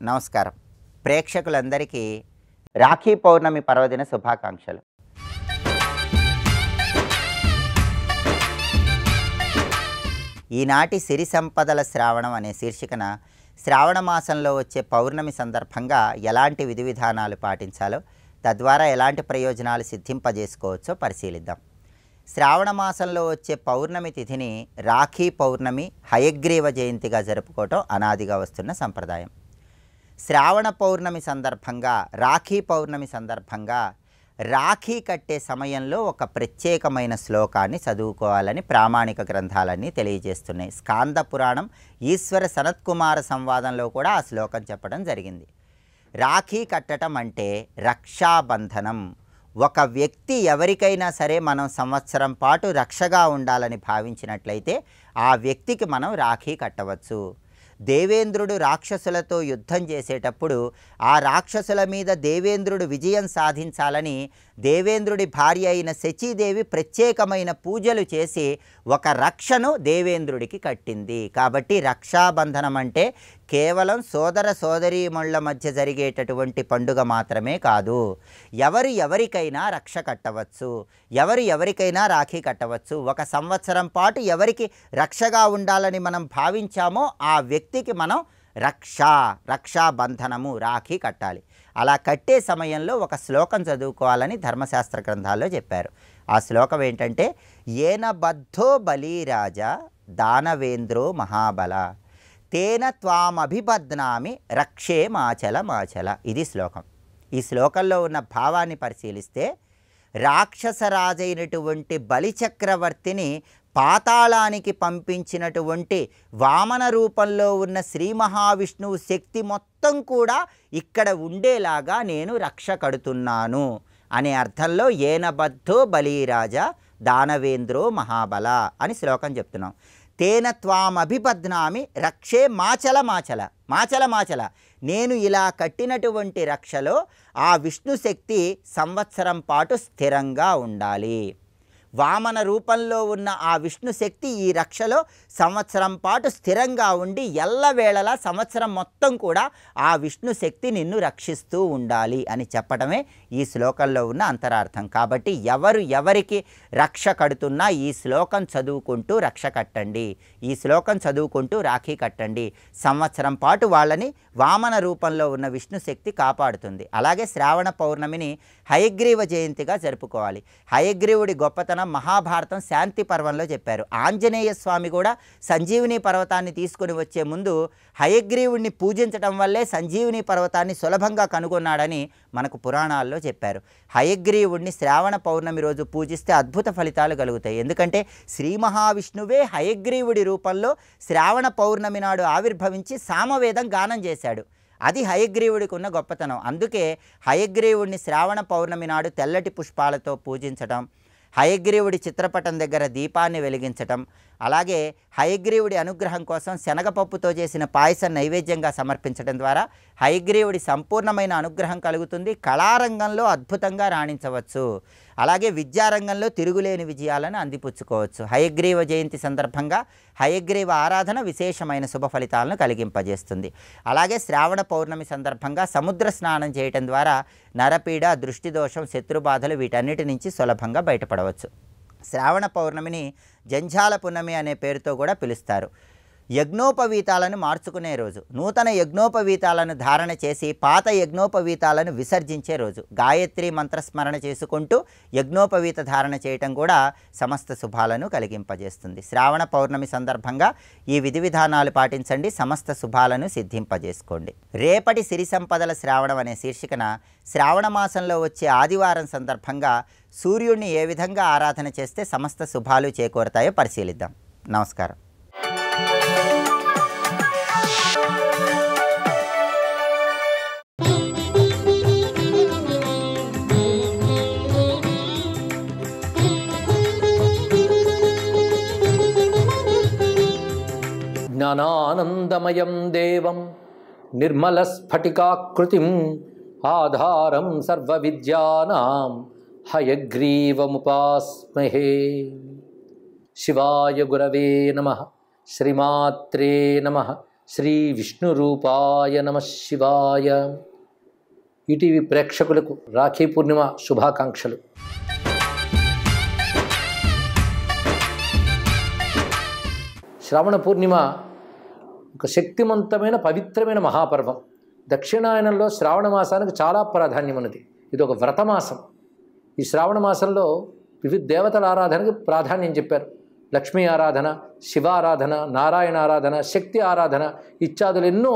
నమస్కారం. ప్రేక్షకులందరికీ రాఖీ పౌర్ణమి పర్వదిన శుభాకాంక్షలు. ఈనాటి సిరి సంపదల శ్రావణం అనే శీర్షికన శ్రావణ మాసంలో వచ్చే పౌర్ణమి సందర్భంగా ఎలాంటి విధి విధానాలు పాటించాలో, తద్వారా ఎలాంటి ప్రయోజనాలు సిద్ధింపజేసుకోవచ్చో పరిశీలిద్దాం. శ్రావణ మాసంలో వచ్చే పౌర్ణమి తిథిని రాఖీ పౌర్ణమి, హయగ్రీవ జయంతిగా జరుపుకోవటం అనాదిగా వస్తున్న సంప్రదాయం. శ్రావణ పౌర్ణమి సందర్భంగా, రాఖీ పౌర్ణమి సందర్భంగా రాఖీ కట్టే సమయంలో ఒక ప్రత్యేకమైన శ్లోకాన్ని చదువుకోవాలని ప్రామాణిక గ్రంథాలన్నీ తెలియజేస్తున్నాయి. స్కాంద పురాణం ఈశ్వర సనత్కుమార సంవాదంలో కూడా ఆ శ్లోకం చెప్పడం జరిగింది. రాఖీ కట్టడం అంటే రక్షాబంధనం. ఒక వ్యక్తి ఎవరికైనా సరే మనం సంవత్సరం పాటు రక్షగా ఉండాలని భావించినట్లయితే ఆ వ్యక్తికి మనం రాఖీ కట్టవచ్చు. దేవేంద్రుడు రాక్షసులతో యుద్ధం చేసేటప్పుడు ఆ రాక్షసుల మీద దేవేంద్రుడు విజయం సాధించాలని దేవేంద్రుడి భార్య అయిన శచీదేవి ప్రత్యేకమైన పూజలు చేసి ఒక రక్షను దేవేంద్రుడికి కట్టింది. కాబట్టి రక్షాబంధనం అంటే కేవలం సోదర సోదరీమణుల మధ్య జరిగేటటువంటి పండుగ మాత్రమే కాదు. ఎవరికైనా రక్ష కట్టవచ్చు, ఎవరికైనా రాఖీ కట్టవచ్చు. ఒక సంవత్సరం పాటు ఎవరికి రక్షగా ఉండాలని మనం భావించామో ఆ వ్యక్తికి మనం రక్షాబంధనము, రాఖీ కట్టాలి. అలా కట్టే సమయంలో ఒక శ్లోకం చదువుకోవాలని ధర్మశాస్త్ర గ్రంథాల్లో చెప్పారు. ఆ శ్లోకం ఏంటంటే, ఏన బద్ధో బలీరాజా దానవేంద్రో మహాబల తేన త్వామభిబధ్నామి రక్షే మాచల. ఇది శ్లోకం. ఈ శ్లోకంలో ఉన్న భావాన్ని పరిశీలిస్తే, రాక్షసరాజైనటువంటి బలిచక్రవర్తిని పాతాళానికి పంపించినటువంటి వామన రూపంలో ఉన్న శ్రీ మహావిష్ణువు శక్తి మొత్తం కూడా ఇక్కడ ఉండేలాగా నేను రక్ష కడుతున్నాను అనే అర్థంలో ఏనబద్ధో బలీరాజా దానవేంద్రో మహాబల అని శ్లోకం చెప్తున్నాం. తేన త్వామభిబధ్నామి రక్షే మాచల. నేను ఇలా కట్టినటువంటి రక్షలో ఆ విష్ణుశక్తి సంవత్సరం పాటు స్థిరంగా ఉండాలి. వామన రూపంలో ఉన్న ఆ విష్ణుశక్తి ఈ రక్షలో సంవత్సరం పాటు స్థిరంగా ఉండి ఎల్లవేళలా సంవత్సరం మొత్తం కూడా ఆ విష్ణుశక్తి నిన్ను రక్షిస్తూ ఉండాలి అని చెప్పడమే ఈ శ్లోకంలో ఉన్న అంతరార్థం. కాబట్టి ఎవరికి రక్ష కడుతున్నా ఈ శ్లోకం చదువుకుంటూ రక్ష కట్టండి, ఈ శ్లోకం చదువుకుంటూ రాఖీ కట్టండి. సంవత్సరం పాటు వాళ్ళని వామన రూపంలో ఉన్న విష్ణుశక్తి కాపాడుతుంది. అలాగే శ్రావణ పౌర్ణమిని హయగ్రీవ జయంతిగా జరుపుకోవాలి. హయగ్రీవుడి గొప్పతనం మహాభారతం శాంతి పర్వంలో చెప్పారు. ఆంజనేయ స్వామి కూడా సంజీవిని పర్వతాన్ని తీసుకుని వచ్చే ముందు హయగ్రీవుడిని పూజించడం వల్లే సంజీవిని పర్వతాన్ని సులభంగా కనుగొన్నాడని మనకు పురాణాల్లో చెప్పారు. హయగ్రీవుడిని శ్రావణ పౌర్ణమి రోజు పూజిస్తే అద్భుత ఫలితాలు కలుగుతాయి. ఎందుకంటే శ్రీ మహావిష్ణువే హయగ్రీవుడి రూపంలో శ్రావణ పౌర్ణమి నాడు ఆవిర్భవించి సామవేదం గానం చేశాడు. అది హయగ్రీవుడికి ఉన్న గొప్పతనం. అందుకే హయగ్రీవుడిని శ్రావణ పౌర్ణమి నాడు తెల్లటి పుష్పాలతో పూజించడం, హయగ్రీవుడి చిత్రపటం దగ్గర దీపాన్ని వెలిగించటం, అలాగే హయగ్రీవుడి అనుగ్రహం కోసం శనగపప్పుతో చేసిన పాయసం నైవేద్యంగా సమర్పించడం ద్వారా హయగ్రీవుడి సంపూర్ణమైన అనుగ్రహం కలుగుతుంది. కళారంగంలో అద్భుతంగా రాణించవచ్చు. అలాగే విద్యారంగంలో తిరుగులేని విజయాలను అందిపుచ్చుకోవచ్చు. హయగ్రీవ జయంతి సందర్భంగా హయగ్రీవ ఆరాధన విశేషమైన శుభ ఫలితాలను కలిగింపజేస్తుంది. అలాగే శ్రావణ పౌర్ణమి సందర్భంగా సముద్ర స్నానం చేయటం ద్వారా నరపీడ, దృష్టిదోషం, శత్రుబాధలు వీటన్నిటి నుంచి సులభంగా బయటపడవచ్చు. శ్రావణ పౌర్ణమిని జంఝాల పున్నమి అనే పేరుతో కూడా పిలుస్తారు. యజ్ఞోపవీతాలను మార్చుకునే రోజు, నూతన యజ్ఞోపవీతాలను ధారణ చేసి పాత యజ్ఞోపవీతాలను విసర్జించే రోజు. గాయత్రి మంత్రస్మరణ చేసుకుంటూ యజ్ఞోపవీత ధారణ చేయటం కూడా సమస్త శుభాలను కలిగింపజేస్తుంది. శ్రావణ పౌర్ణమి సందర్భంగా ఈ విధి విధానాలు పాటించండి, సమస్త శుభాలను సిద్ధింపజేసుకోండి. రేపటి సిరి సంపదల శ్రావణం అనే శీర్షికన శ్రావణ మాసంలో వచ్చే ఆదివారం సందర్భంగా సూర్యుడిని ఏ విధంగా ఆరాధన చేస్తే సమస్త శుభాలు చేకూరతాయో పరిశీలిద్దాం. నమస్కారం. జ్ఞానానందమయం దేవం నిర్మలస్ఫటికాకృతిం ఆధారం సర్వవిద్యానాం హయగ్రీవముపాస్మహే. శివాయ గురవే నమః. శ్రీమాత్రే నమః. శ్రీ విష్ణు రూపాయ నమః శివాయ. ఈటీవీ ప్రేక్షకులకు రాఖీ పూర్ణిమ శుభాకాంక్షలు. శ్రావణ పూర్ణిమ ఒక శక్తివంతమైన పవిత్రమైన మహాపర్వం. దక్షిణాయనంలో శ్రావణ మాసానికి చాలా ప్రాధాన్యం ఉన్నది. ఇది ఒక వ్రతమాసం. ఈ శ్రావణ మాసంలో వివిధ దేవతల ఆరాధనకి ప్రాధాన్యం చెప్పారు. లక్ష్మీ ఆరాధన, శివారాధన, నారాయణ ఆరాధన, శక్తి ఆరాధన ఇత్యాదులు ఎన్నో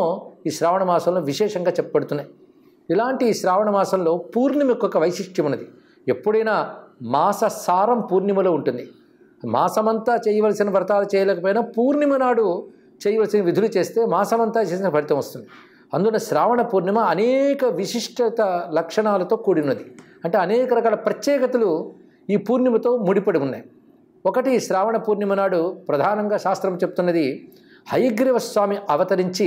ఈ శ్రావణ మాసంలో విశేషంగా చెప్పబడుతున్నాయి. ఇలాంటి ఈ శ్రావణ మాసంలో పూర్ణిమకు ఒక వైశిష్ట్యం ఉన్నది. ఎప్పుడైనా మాస సారం పూర్ణిమలో ఉంటుంది. మాసమంతా చేయవలసిన వ్రతాలు చేయలేకపోయినా పూర్ణిమ నాడు చేయవలసిన విధులు చేస్తే మాసమంతా చేసిన ఫలితం వస్తుంది. అందులో శ్రావణ పూర్ణిమ అనేక విశిష్టత లక్షణాలతో కూడినది. అంటే అనేక రకాల ప్రత్యేకతలు ఈ పూర్ణిమతో ముడిపడి ఉన్నాయి. ఒకటి, శ్రావణ పూర్ణిమ నాడు ప్రధానంగా శాస్త్రం చెప్తున్నది, హయగ్రీవ స్వామి అవతరించి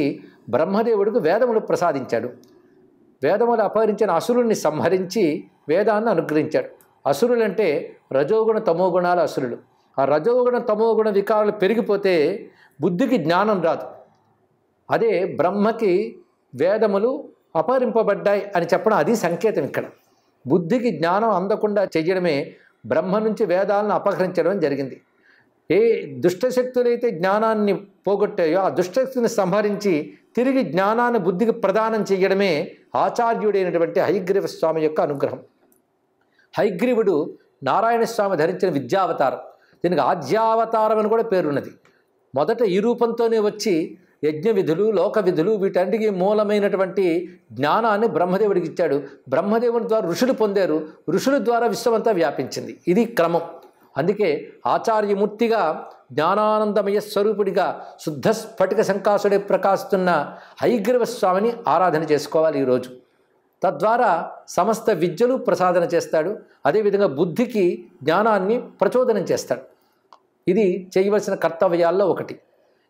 బ్రహ్మదేవుడికి వేదములు ప్రసాదించాడు. వేదములు అపహరించిన అసురుల్ని సంహరించి వేదాన్ని అనుగ్రహించాడు. అసురులంటే రజోగుణ తమోగుణాల అసురులు. ఆ రజోగుణ తమోగుణ వికారాలు పెరిగిపోతే బుద్ధికి జ్ఞానం రాదు. అదే బ్రహ్మకి వేదములు అపహరింపబడ్డాయి అని చెప్పడం అది సంకేతం. ఇక్కడ బుద్ధికి జ్ఞానం అందకుండా చెయ్యడమే బ్రహ్మ నుంచి వేదాలను అపహరించడం జరిగింది. ఏ దుష్టశక్తులైతే జ్ఞానాన్ని పోగొట్టాయో ఆ దుష్టశక్తిని సంహరించి తిరిగి జ్ఞానాన్ని బుద్ధికి ప్రదానం చేయడమే ఆచార్యుడైనటువంటి హయగ్రీవ స్వామి యొక్క అనుగ్రహం. హయగ్రీవుడు నారాయణ స్వామి ధరించిన విద్యావతారం. దీనికి ఆద్యావతారం అని కూడా పేరున్నది. మొదట ఈ రూపంతోనే వచ్చి యజ్ఞ విధులు, లోక విధులు వీటన్నిటికీ మూలమైనటువంటి జ్ఞానాన్ని బ్రహ్మదేవుడికి ఇచ్చాడు. బ్రహ్మదేవుని ద్వారా ఋషులు పొందారు. ఋషుల ద్వారా విశ్వమంతా వ్యాపించింది. ఇది క్రమం. అందుకే ఆచార్యమూర్తిగా జ్ఞానానందమయ స్వరూపుడిగా శుద్ధ స్ఫటిక శంకాసుడే ప్రకాశిస్తున్న హయగ్రీవ స్వామిని ఆరాధన చేసుకోవాలి ఈరోజు. తద్వారా సమస్త విద్యలు ప్రసాదన చేస్తాడు. అదేవిధంగా బుద్ధికి జ్ఞానాన్ని ప్రచోదనం చేస్తాడు. ఇది చేయవలసిన కర్తవ్యాల్లో ఒకటి.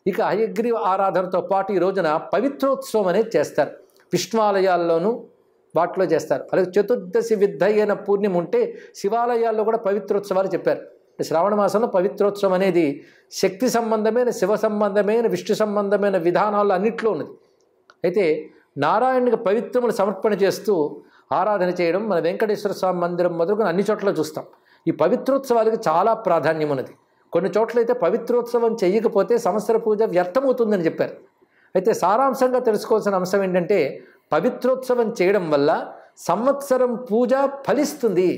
ఇక హయగ్రీవ ఆరాధనతో పాటు ఈ రోజున పవిత్రోత్సవం అనేది చేస్తారు. విష్ణువాలయాల్లోనూ వాటిలో చేస్తారు. అలాగే చతుర్దశి విద్ధయైన పూర్ణిమ ఉంటే శివాలయాల్లో కూడా పవిత్రోత్సవాలు చెప్పారు. శ్రావణ మాసంలో పవిత్రోత్సవం అనేది శక్తి సంబంధమైన, శివ సంబంధమైన, విష్ణు సంబంధమైన విధానాలు అన్నింటిలో ఉన్నది. అయితే నారాయణునికి పవిత్రములు సమర్పణ చేస్తూ ఆరాధన చేయడం మన వెంకటేశ్వర స్వామి మందిరం మొదలుకొని అన్ని చోట్ల చూస్తాం. ఈ పవిత్రోత్సవాలకి చాలా ప్రాధాన్యం ఉన్నది. కొన్ని చోట్లయితే పవిత్రోత్సవం చేయకపోతే సంవత్సర పూజ వ్యర్థమవుతుందని చెప్పారు. అయితే సారాంశంగా తెలుసుకోవాల్సిన అంశం ఏంటంటే, పవిత్రోత్సవం చేయడం వల్ల సంవత్సరం పూజ ఫలిస్తుంది.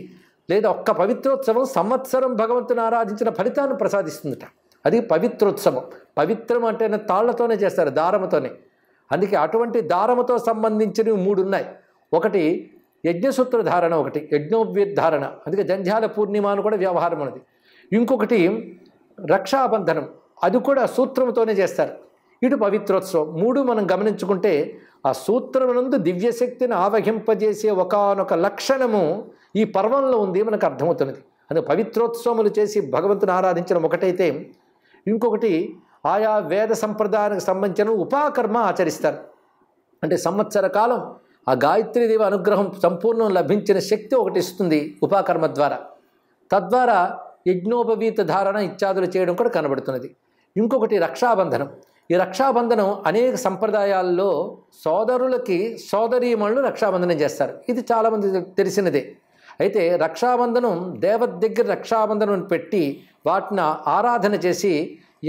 లేదా ఒక్క పవిత్రోత్సవం సంవత్సరం భగవంతుని ఆరాధించిన ఫలితాన్ని ప్రసాదిస్తుందట. అది పవిత్రోత్సవం. పవిత్రం అంటే తాళ్లతోనే చేస్తారు, దారముతోనే. అందుకే అటువంటి దారముతో సంబంధించినవి 3 ఉన్నాయి. ఒకటి యజ్ఞసూత్ర ధారణ, ఒకటి యజ్ఞోవ్యధారణ. అందుకే జంధ్యాల పూర్ణిమ అని కూడా వ్యవహారం ఉన్నది. ఇంకొకటి రక్షాబంధనం, అది కూడా సూత్రముతోనే చేస్తారు. ఇటు పవిత్రోత్సవం. 3 మనం గమనించుకుంటే ఆ సూత్రమునందు దివ్యశక్తిని ఆవహింపజేసే ఒకానొక లక్షణము ఈ పర్వంలో ఉంది, మనకు అర్థమవుతున్నది. అందుకే పవిత్రోత్సవములు చేసి భగవంతుని ఆరాధించడం ఒకటైతే, ఇంకొకటి ఆయా వేద సంప్రదాయానికి సంబంధించిన ఉపాకర్మ ఆచరిస్తారు. అంటే సంవత్సర కాలం ఆ గాయత్రీదేవి అనుగ్రహం సంపూర్ణం లభించిన శక్తి ఒకటి ఇస్తుంది ఉపాకర్మ ద్వారా. తద్వారా యజ్ఞోపవీత ధారణ ఇత్యాదులు చేయడం కూడా కనబడుతున్నది. ఇంకొకటి రక్షాబంధనం. ఈ రక్షాబంధనం అనేక సంప్రదాయాల్లో సోదరులకి సోదరీమణులు రక్షాబంధనం చేస్తారు. ఇది చాలామంది తెలిసినదే. అయితే రక్షాబంధనం దేవత దగ్గర రక్షాబంధనం పెట్టి వాటిని ఆరాధన చేసి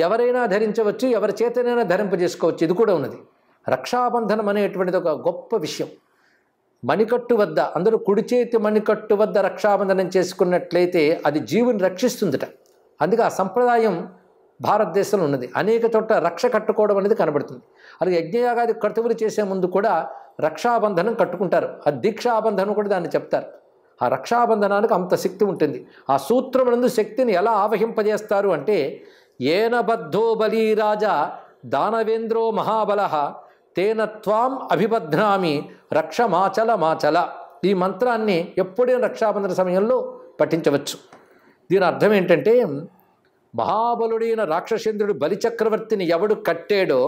ఎవరైనా ధరించవచ్చు, ఎవరి చేతనైనా ధరింపజేసుకోవచ్చు. ఇది కూడా ఉన్నది. రక్షాబంధనం అనేటువంటిది ఒక గొప్ప విషయం. మణికట్టు వద్ద, అందరూ కుడి చేతి మణికట్టు వద్ద రక్షాబంధనం చేసుకున్నట్లయితే అది జీవుని రక్షిస్తుందట. అందుకే ఆ సంప్రదాయం భారతదేశంలో ఉన్నది. అనేక చోట్ల రక్ష కట్టుకోవడం అనేది కనబడుతుంది. అలాగే యజ్ఞయాగాది కర్తవులు చేసే ముందు కూడా రక్షాబంధనం కట్టుకుంటారు. ఆ దీక్షాబంధనం కూడా దాన్ని చెప్తారు. ఆ రక్షాబంధనానికి అంత శక్తి ఉంటుంది. ఆ సూత్రమునందు శక్తిని ఎలా ఆవహింపజేస్తారు అంటే, ఏన బద్ధో బలీరాజా దానవేంద్రో మహాబలః తేన త్వాం అభిబధ్నామి రక్షమాచల మాచల. ఈ మంత్రాన్ని ఎప్పుడైనా రక్షాబంధన సమయంలో పఠించవచ్చు. దీని అర్థం ఏంటంటే, మహాబలుడైన రాక్షసేంద్రుడు బలిచక్రవర్తిని ఎవడు కట్టాడో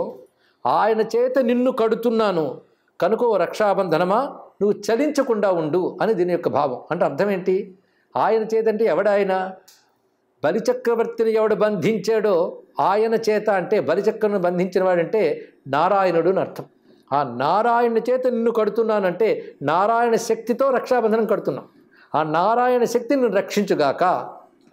ఆయన చేత నిన్ను కడుతున్నాను కనుక ఓ రక్షాబంధనమా నువ్వు చలించకుండా ఉండు అని దీని యొక్క భావం. అంటే అర్థం ఏంటి? ఆయన చేతంటే ఎవడాయన? బలిచక్రవర్తిని ఎవడు బంధించాడో ఆయన చేత అంటే బలిచక్రను బంధించిన వాడంటే నారాయణుడు అని అర్థం. ఆ నారాయణ చేత నిన్ను కడుతున్నానంటే నారాయణ శక్తితో రక్షాబంధనం కడుతున్నాం. ఆ నారాయణ శక్తి నిన్ను రక్షించుగాక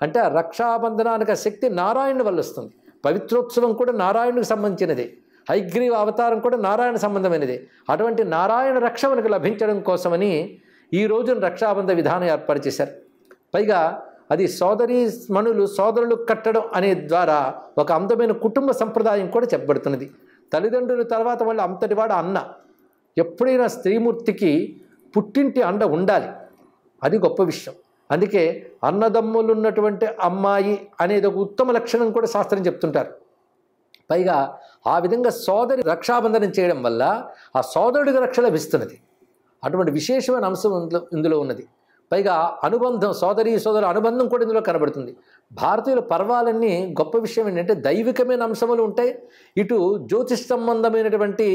అంటే ఆ రక్షాబంధనానికి ఆ శక్తి నారాయణ వల్ల వస్తుంది. పవిత్రోత్సవం కూడా నారాయణునికి సంబంధించినదే. హయగ్రీవ అవతారం కూడా నారాయణ సంబంధమైనదే. అటువంటి నారాయణ రక్ష మనకు లభించడం కోసమని ఈ రోజున రక్షాబంధ విధానం ఏర్పాటు చేశారు. పైగా అది సోదరీమణులు సోదరులు కట్టడం అనే ద్వారా ఒక అందమైన కుటుంబ సంప్రదాయం కూడా చెప్పబడుతున్నది. తల్లిదండ్రుల తర్వాత వాళ్ళు అంతటివాడు అన్న. ఎప్పుడైనా స్త్రీమూర్తికి పుట్టింటి అండ ఉండాలి, అది గొప్ప విషయం. అందుకే అన్నదమ్ములు ఉన్నటువంటి అమ్మాయి అనేది ఒక ఉత్తమ లక్షణం కూడా శాస్త్రం చెప్తుంటారు. పైగా ఆ విధంగా సోదరి రక్షాబంధనం చేయడం వల్ల ఆ సోదరుడికి రక్ష లభిస్తున్నది. అటువంటి విశేషమైన అంశం ఇందులో ఉన్నది. పైగా అనుబంధం, సోదరుల అనుబంధం కూడా ఇందులో కనబడుతుంది. భారతీయుల పర్వాలన్నీ గొప్ప విషయం ఏంటంటే దైవికమైన అంశములు ఉంటాయి, ఇటు జ్యోతిష్ సంబంధమైనటువంటి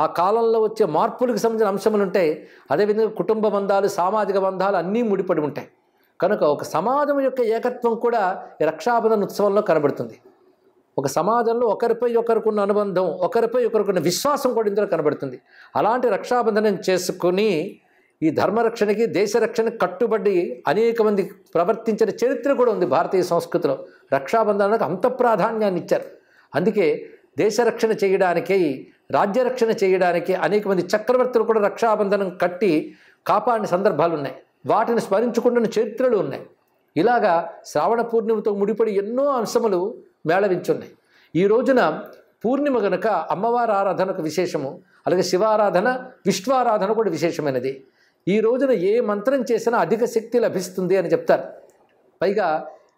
ఆ కాలంలో వచ్చే మార్పులకు సంబంధించిన అంశములు ఉంటాయి, అదేవిధంగా కుటుంబ బంధాలు, సామాజిక బంధాలు అన్నీ ముడిపడి ఉంటాయి. కనుక ఒక సమాజం యొక్క ఏకత్వం కూడా ఈ రక్షాబంధన ఉత్సవంలో కనబడుతుంది. ఒక సమాజంలో ఒకరిపై ఒకరికున్న అనుబంధం, ఒకరిపై ఒకరికున్న విశ్వాసం కూడా ఇందులో కనబడుతుంది. అలాంటి రక్షాబంధనం చేసుకుని ఈ ధర్మరక్షణకి, దేశరక్షణకి కట్టుబడి అనేక మంది ప్రవర్తించిన చరిత్ర కూడా ఉంది భారతీయ సంస్కృతిలో. రక్షాబంధనానికి అంత ప్రాధాన్యాన్ని ఇచ్చారు. అందుకే దేశరక్షణ చేయడానికి, రాజ్యరక్షణ చేయడానికి అనేక మంది చక్రవర్తులు కూడా రక్షాబంధనం కట్టి కాపాడిన సందర్భాలు ఉన్నాయి. వాటిని స్మరించుకుంటున్న చరిత్రలు ఉన్నాయి. ఇలాగా శ్రావణ పూర్ణిమతో ముడిపడి ఎన్నో అంశములు మేళవించున్నాయి. ఈ రోజున పూర్ణిమ గనుక అమ్మవారి ఆరాధనకు విశేషము, అలాగే శివారాధన, విష్ణువారాధన కూడా విశేషమైనది. ఈ రోజున ఏ మంత్రం చేసినా అధిక శక్తి లభిస్తుంది అని చెప్తారు. పైగా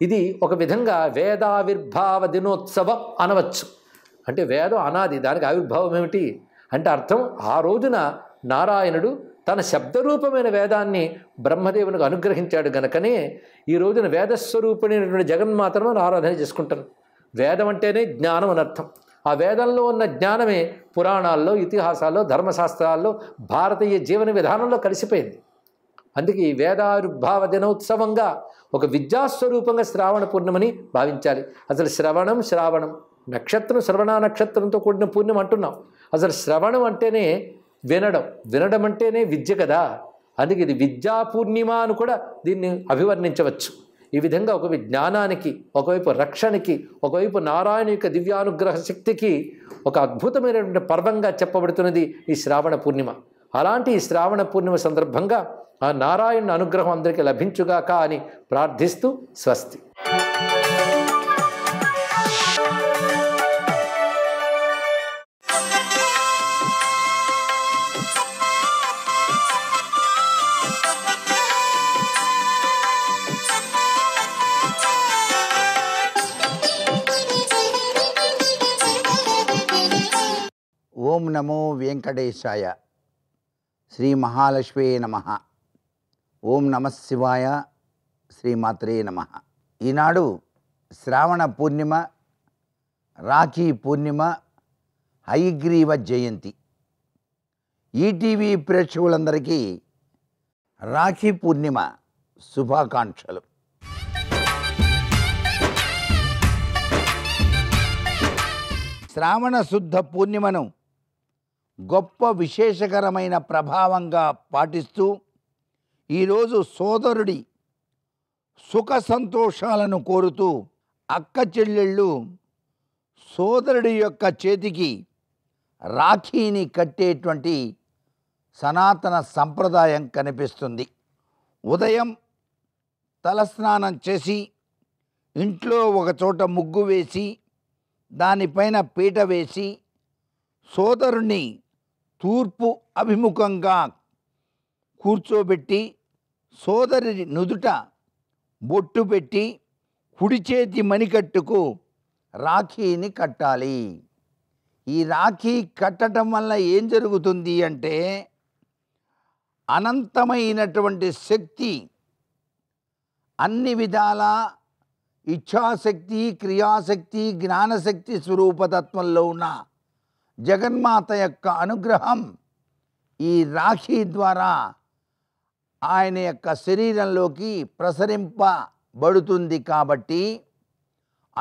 ఇది ఒక విధంగా వేదావిర్భావ దినోత్సవం అనవచ్చు. అంటే వేదం అనాది, దానికి ఆవిర్భావం ఏమిటి అంటే అర్థం ఆ రోజున నారాయణుడు తన శబ్దరూపమైన వేదాన్ని బ్రహ్మదేవునికి అనుగ్రహించాడు గనకనే ఈ రోజున వేదస్వరూపిణైనటువంటి జగన్మాతను మనం ఆరాధన చేసుకుంటాం. వేదం అంటేనే జ్ఞానం అని అర్థం. ఆ వేదంలో ఉన్న జ్ఞానమే పురాణాల్లో, ఇతిహాసాల్లో, ధర్మశాస్త్రాల్లో, భారతీయ జీవన విధానంలో కలిసిపోయింది. అందుకే ఈ వేదావిర్భావ దినోత్సవంగా ఒక విద్యాస్వరూపంగా శ్రావణ పూర్ణిమని భావించాలి. అసలు శ్రావణం నక్షత్రం, శ్రవణ నక్షత్రంతో కూడిన పూర్ణిమ అంటున్నాం. అసలు శ్రవణం అంటేనే వినడం అంటేనే విద్య కదా. అందుకే ఇది విద్యా పూర్ణిమ అని కూడా దీన్ని అభివర్ణించవచ్చు. ఈ విధంగా ఒకవైపు జ్ఞానానికి, ఒకవైపు రక్షణకి, ఒకవైపు నారాయణ యొక్క దివ్యానుగ్రహ శక్తికి ఒక అద్భుతమైనటువంటి పర్వంగా చెప్పబడుతున్నది ఈ శ్రావణ పూర్ణిమ. అలాంటి ఈ శ్రావణ పూర్ణిమ సందర్భంగా ఆ నారాయణ అనుగ్రహం అందరికీ లభించుగాక అని ప్రార్థిస్తూ స్వస్తి. ఓం నమో వెంకటేశాయ. శ్రీ మహాలక్ష్మీ నమః. ఓం నమః శివాయ. శ్రీమాత్రే నమః. ఈనాడు శ్రావణ పూర్ణిమ, రాఖీ పూర్ణిమ, హయగ్రీవ జయంతి. ఈటీవీ ప్రేక్షకులందరికీ రాఖీ పూర్ణిమ శుభాకాంక్షలు. శ్రావణ శుద్ధ పూర్ణిమను గొప్ప విశేషకరమైన ప్రభావంగా పాటిస్తూ ఈరోజు సోదరుడి సుఖ సంతోషాలను కోరుతూ అక్క చెల్లెళ్ళు సోదరుడి యొక్క చేతికి రాఖీని కట్టేటువంటి సనాతన సంప్రదాయం కనిపిస్తుంది. ఉదయం తలస్నానం చేసి ఇంట్లో ఒక చోట ముగ్గు వేసి దానిపైన పీట వేసి సోదరుణ్ణి తూర్పు అభిముఖంగా కూర్చోబెట్టి సోదరి నుదుట బొట్టు పెట్టి కుడి చేతి మణికట్టుకు రాఖీని కట్టాలి. ఈ రాఖీ కట్టడం వల్ల ఏం జరుగుతుంది అంటే అనంతమైనటువంటి శక్తి, అన్ని విధాల ఇచ్ఛాశక్తి, క్రియాశక్తి, జ్ఞానశక్తి స్వరూపతత్వంలో ఉన్న జగన్మాత యొక్క అనుగ్రహం ఈ రాఖీ ద్వారా ఆయన యొక్క శరీరంలోకి ప్రసరింపబడుతుంది. కాబట్టి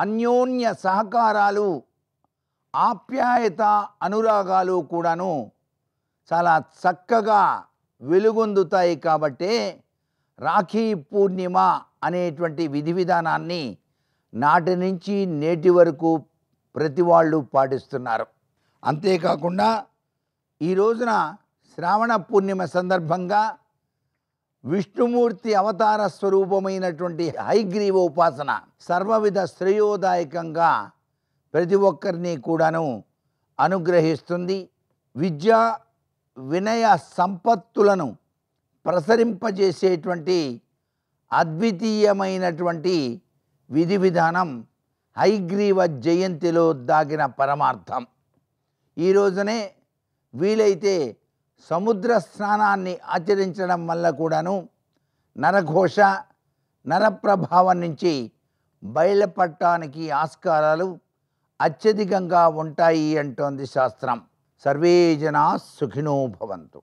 అన్యోన్య సహకారాలు, ఆప్యాయత, అనురాగాలు కూడాను చాలా చక్కగా వెలుగొందుతాయి. కాబట్టే రాఖీ పూర్ణిమ అనేటువంటి విధి విధానాన్ని నాటి నుంచి నేటి వరకు ప్రతి వాళ్ళు పాటిస్తున్నారు. అంతేకాకుండా ఈ రోజున శ్రావణ పూర్ణిమ సందర్భంగా విష్ణుమూర్తి అవతార స్వరూపమైనటువంటి హయగ్రీవ ఉపాసన సర్వవిధ శ్రేయోదాయకంగా ప్రతి ఒక్కరిని కూడాను అనుగ్రహిస్తుంది. విద్య వినయ సంపత్తులను ప్రసరింపజేసేటువంటి అద్వితీయమైనటువంటి విధి విధానం హయగ్రీవ జయంతిలో దాగిన పరమార్థం. ఈ రోజునే వీలైతే సముద్ర స్నానాన్ని ఆచరించడం వల్ల కూడాను నరఘోష, నరప్రభావం నుంచి బయలుపడటానికి ఆస్కారాలు అత్యధికంగా ఉంటాయి అంటోంది శాస్త్రం. సర్వే జనా సుఖినో భవంతు.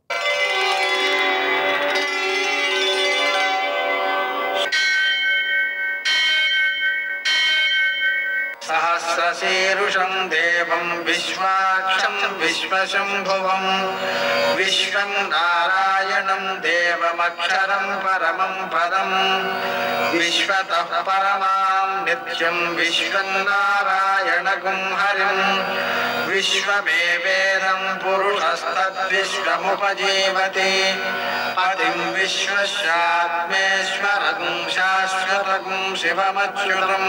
సహస్రశీరుషం దేవం విశ్వాక్షం విశ్వశంభువం విశ్వం నారాయణం దేవమక్షరం పరమం పదం విశ్వతః పరమాం నిత్యం విశ్వం నారాయణగుం హరిం విశ్వమేవేదం పురుషస్తద్విశ్వముపజీవతి పతిం విశ్వస్యాత్మేశ్వరగుం శాశ్వతగుం శివమచ్యుతం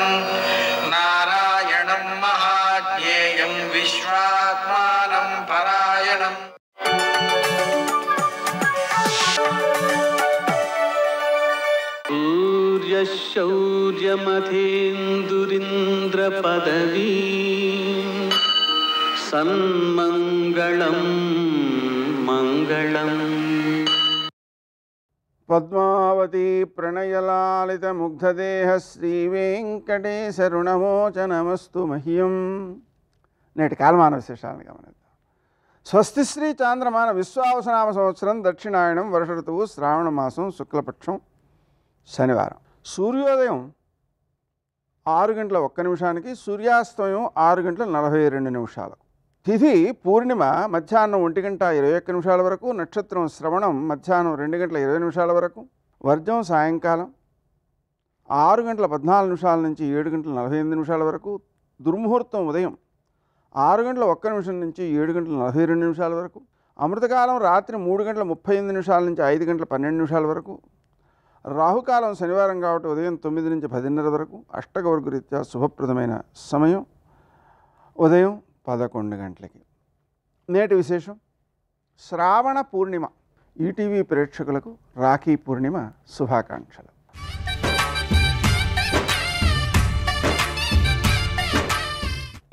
నారాయణం మహాజ్ఞేయం విశ్వాత్మానం పరాయణం. సూర్యశౌర్యమథేందురింద్రపదవీ సన్మంగళం మంగళం. పద్మావతి ప్రణయలాలిత ముగ్ధదేహ శ్రీవేంకటేశరుణమోచనమస్తు మహ్యం. నేటి కాలమాన విశేషాలను గమనిద్దాం. స్వస్తి శ్రీ చాంద్రమాన విశ్వావసనామ సంవత్సరం దక్షిణాయనం వర్ష ఋతువు శ్రావణ మాసం శుక్లపక్షం శనివారం. సూర్యోదయం 6:01, సూర్యాస్తమయం 6:42. తిథి పూర్ణిమ మధ్యాహ్నం 1:21 వరకు, నక్షత్రం శ్రవణం మధ్యాహ్నం 2:20 వరకు, వర్జం సాయంకాలం 6:14 నుంచి 7:48 వరకు, దుర్ముహూర్తం ఉదయం 6:01 నుంచి 7:42 వరకు, అమృతకాలం రాత్రి 3:38 నుంచి 5:12 వరకు, రాహుకాలం శనివారం కాబట్టి ఉదయం 9 నుంచి 10:30 వరకు, అష్టగవర్గ రీత్యా శుభప్రదమైన సమయం ఉదయం 11 గంటలకి. నేటి విశేషం శ్రావణ పూర్ణిమ. ఈటీవీ ప్రేక్షకులకు రాఖీ పూర్ణిమ శుభాకాంక్షలు.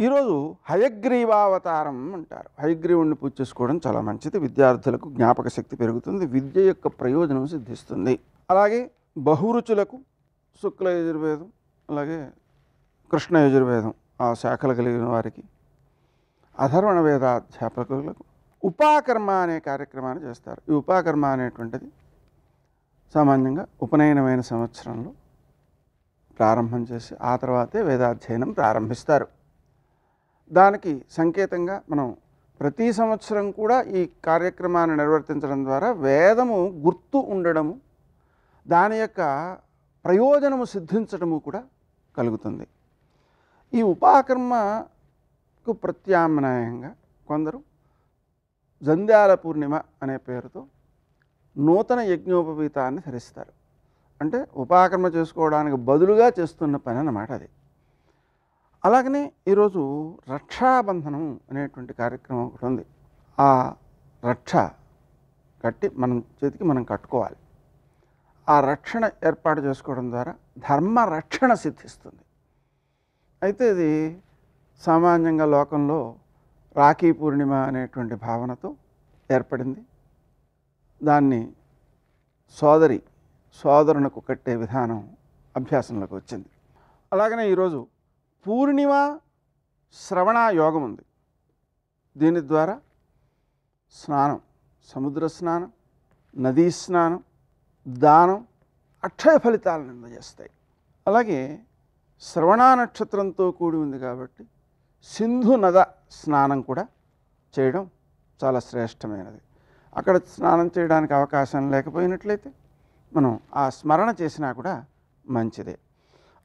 ఈరోజు హయగ్రీవావతారం అంటారు. హయగ్రీవుణ్ణి పూజ చేసుకోవడం చాలా మంచిది. విద్యార్థులకు జ్ఞాపక శక్తి పెరుగుతుంది, విద్య యొక్క ప్రయోజనం సిద్ధిస్తుంది. అలాగే బహురుచులకు శుక్ల యజుర్వేదం, అలాగే కృష్ణ యజుర్వేదం ఆ శాఖలు కలిగిన వారికి, అధర్వణ వేదాధ్యాపకులకు ఉపాకర్మ అనే కార్యక్రమాన్ని చేస్తారు. ఈ ఉపాకర్మ అనేటువంటిది సామాన్యంగా ఉపనయనమైన సంవత్సరంలో ప్రారంభం చేసి ఆ తర్వాతే వేదాధ్యయనం ప్రారంభిస్తారు. దానికి సంకేతంగా మనం ప్రతి సంవత్సరం కూడా ఈ కార్యక్రమాన్ని నిర్వర్తించడం ద్వారా వేదము గుర్తు ఉండడము, దాని యొక్క ప్రయోజనము సిద్ధించడము కూడా కలుగుతుంది. ఈ ఉపాకర్మకు ప్రత్యామ్నాయంగా కొందరు జంధ్యాల పూర్ణిమ అనే పేరుతో నూతన యజ్ఞోపవీతాన్ని ధరిస్తారు. అంటే ఉపాకర్మ చేసుకోవడానికి బదులుగా చేస్తున్న పని అన్నమాట అది. అలాగనే ఈరోజు రక్షాబంధనం అనేటువంటి కార్యక్రమం ఒకటి ఉంది. ఆ రక్ష కట్టి మనం చేతికి మనం కట్టుకోవాలి. ఆ రక్షణ ఏర్పాటు చేసుకోవడం ద్వారా ధర్మ రక్షణ సిద్ధిస్తుంది. అయితే ఇది సామాన్యంగా లోకంలో రాఖీ పూర్ణిమ అనేటువంటి భావనతో ఏర్పడింది. దాన్ని సోదరునకు కట్టే విధానం అభ్యాసంలోకి వచ్చింది. అలాగనే ఈరోజు పూర్ణిమ శ్రవణ యోగం ఉంది. దీని ద్వారా స్నానం, సముద్ర స్నానం, నదీ స్నానం, దానం అక్షయ ఫలితాలను అందజేస్తాయి. అలాగే శ్రవణ నక్షత్రంతో కూడి ఉంది కాబట్టి సింధు నద స్నానం కూడా చేయడం చాలా శ్రేష్టమైనది. అక్కడ స్నానం చేయడానికి అవకాశం లేకపోయినట్లయితే మనం ఆ స్మరణ చేసినా కూడా మంచిదే.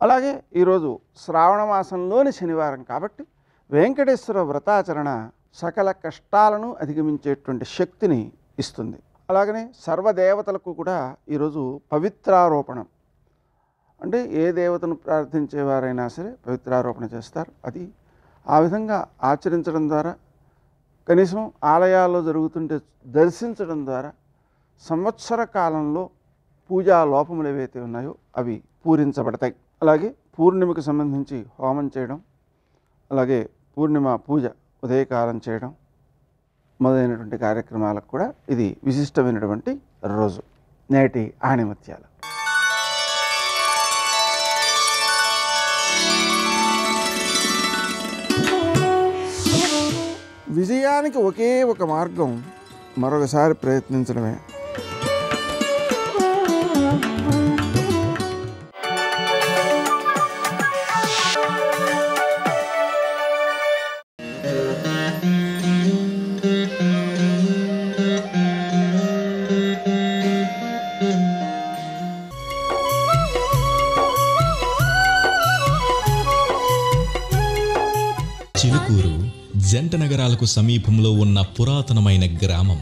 అలాగే ఈరోజు శ్రావణ మాసంలోని శనివారం కాబట్టి వెంకటేశ్వర వ్రతాచరణ సకల కష్టాలను అధిగమించేటువంటి శక్తిని ఇస్తుంది. అలాగనే సర్వదేవతలకు కూడా ఈరోజు పవిత్రారోపణం, అంటే ఏ దేవతను ప్రార్థించేవారైనా సరే పవిత్రారోపణ చేస్తారు. అది ఆ విధంగా ఆచరించడం ద్వారా, కనీసం ఆలయాల్లో జరుగుతుంటే దర్శించడం ద్వారా సంవత్సర కాలంలో పూజా లోపములు ఏవైతే ఉన్నాయో అవి పూరించబడతాయి. అలాగే పూర్ణిమకు సంబంధించి హోమం చేయడం, అలాగే పూర్ణిమ పూజ ఉదయకాలం చేయడం మొదలైనటువంటి కార్యక్రమాలకు కూడా ఇది విశిష్టమైనటువంటి రోజు. నేటి ఆణిముత్యాలు. విజయానికి ఒకే ఒక మార్గం, మరొకసారి ప్రయత్నించడమే. చిలుకూరు జంట నగరాలకు సమీపంలో ఉన్న పురాతనమైన గ్రామం.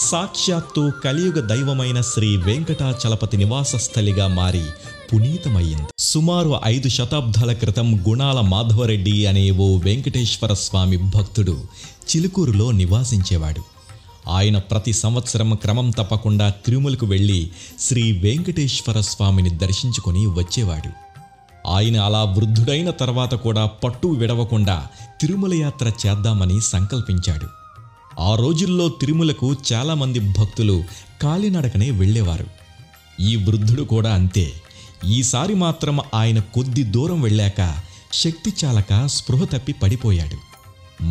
సాక్షాత్తు కలియుగ దైవమైన శ్రీ వెంకటాచలపతి నివాస స్థలిగా మారి పునీతమయ్యింది. సుమారు 5 శతాబ్దాల క్రితం గుణాల మాధవరెడ్డి అనే ఓ వెంకటేశ్వర స్వామి భక్తుడు చిలుకూరులో నివాసించేవాడు. ఆయన ప్రతి సంవత్సరం క్రమం తప్పకుండా తిరుమలకు వెళ్ళి శ్రీ వెంకటేశ్వర స్వామిని దర్శించుకొని వచ్చేవాడు. ఆయన అలా వృద్ధుడైన తర్వాత కూడా పట్టు విడవకుండా తిరుమల యాత్ర చేద్దామని సంకల్పించాడు. ఆ రోజుల్లో తిరుమలకు చాలామంది భక్తులు కాలినడకనే వెళ్ళేవారు. ఈ వృద్ధుడు కూడా అంతే. ఈసారి మాత్రం ఆయన కొద్ది దూరం వెళ్ళాక శక్తి చాలక స్పృహ తప్పి పడిపోయాడు.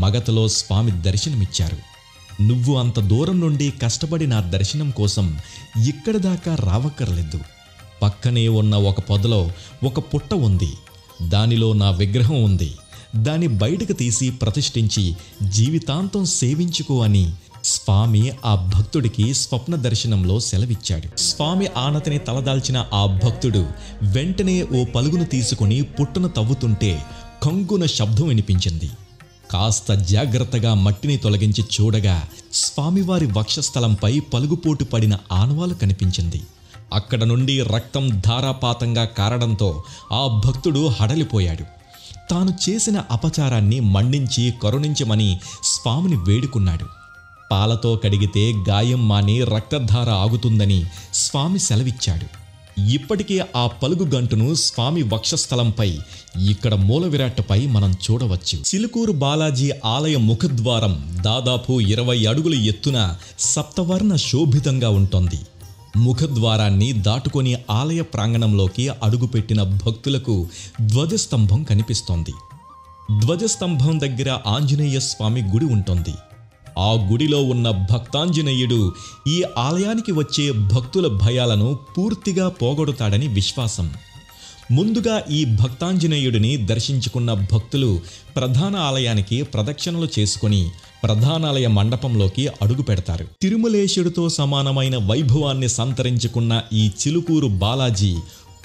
మగతలో స్వామి దర్శనమిచ్చారు. నువ్వు అంత దూరం నుండి కష్టపడి నా దర్శనం కోసం ఇక్కడి దాకా రావక్కర్లేదు. పక్కనే ఉన్న ఒక పొదలో ఒక పుట్ట ఉంది. దానిలో నా విగ్రహం ఉంది. దాన్ని బయటకు తీసి ప్రతిష్ఠించి జీవితాంతం సేవించుకో అని స్వామి ఆ భక్తుడికి స్వప్న దర్శనంలో సెలవిచ్చాడు. స్వామి ఆనతిని తలదాల్చిన ఆ భక్తుడు వెంటనే ఓ పలుగును తీసుకుని పుట్టను తవ్వుతుంటే కంగున శబ్దం వినిపించింది. కాస్త జాగ్రత్తగా మట్టిని తొలగించి చూడగా స్వామివారి వక్షస్థలంపై పలుగుపోటు పడిన ఆనవాలు కనిపించింది. అక్కడ నుండి రక్తం ధారాపాతంగా కారడంతో ఆ భక్తుడు హడలిపోయాడు. తాను చేసిన అపచారాన్ని మన్నించి కరుణించమని స్వామిని వేడుకున్నాడు. పాలతో కడిగితే గాయం మాని రక్తధార ఆగుతుందని స్వామి సెలవిచ్చాడు. ఇప్పటికీ ఆ పలుగు గంటును స్వామి వక్షస్థలంపై ఇక్కడ మూల విరాట్టుపై మనం చూడవచ్చు. చిలుకూరు బాలాజీ ఆలయ ముఖద్వారం దాదాపు 20 అడుగుల ఎత్తున సప్తవర్ణ శోభితంగా ఉంటుంది. ముఖద్వారాన్ని దాటుకొని ఆలయ ప్రాంగణంలోకి అడుగుపెట్టిన భక్తులకు ధ్వజస్తంభం కనిపిస్తోంది. ధ్వజస్తంభం దగ్గర ఆంజనేయ స్వామి గుడి ఉంటుంది. ఆ గుడిలో ఉన్న భక్తాంజనేయుడు ఈ ఆలయానికి వచ్చే భక్తుల భయాలను పూర్తిగా పోగొడతాడని విశ్వాసం. ముందుగా ఈ భక్తాంజనేయుడిని దర్శించుకున్న భక్తులు ప్రధాన ఆలయానికి ప్రదక్షిణలు చేసుకుని ప్రధానాలయ మండపంలోకి అడుగు పెడతారు. తిరుమలేశుడితో సమానమైన వైభవాన్ని సంతరించుకున్న ఈ చిలుకూరు బాలాజీ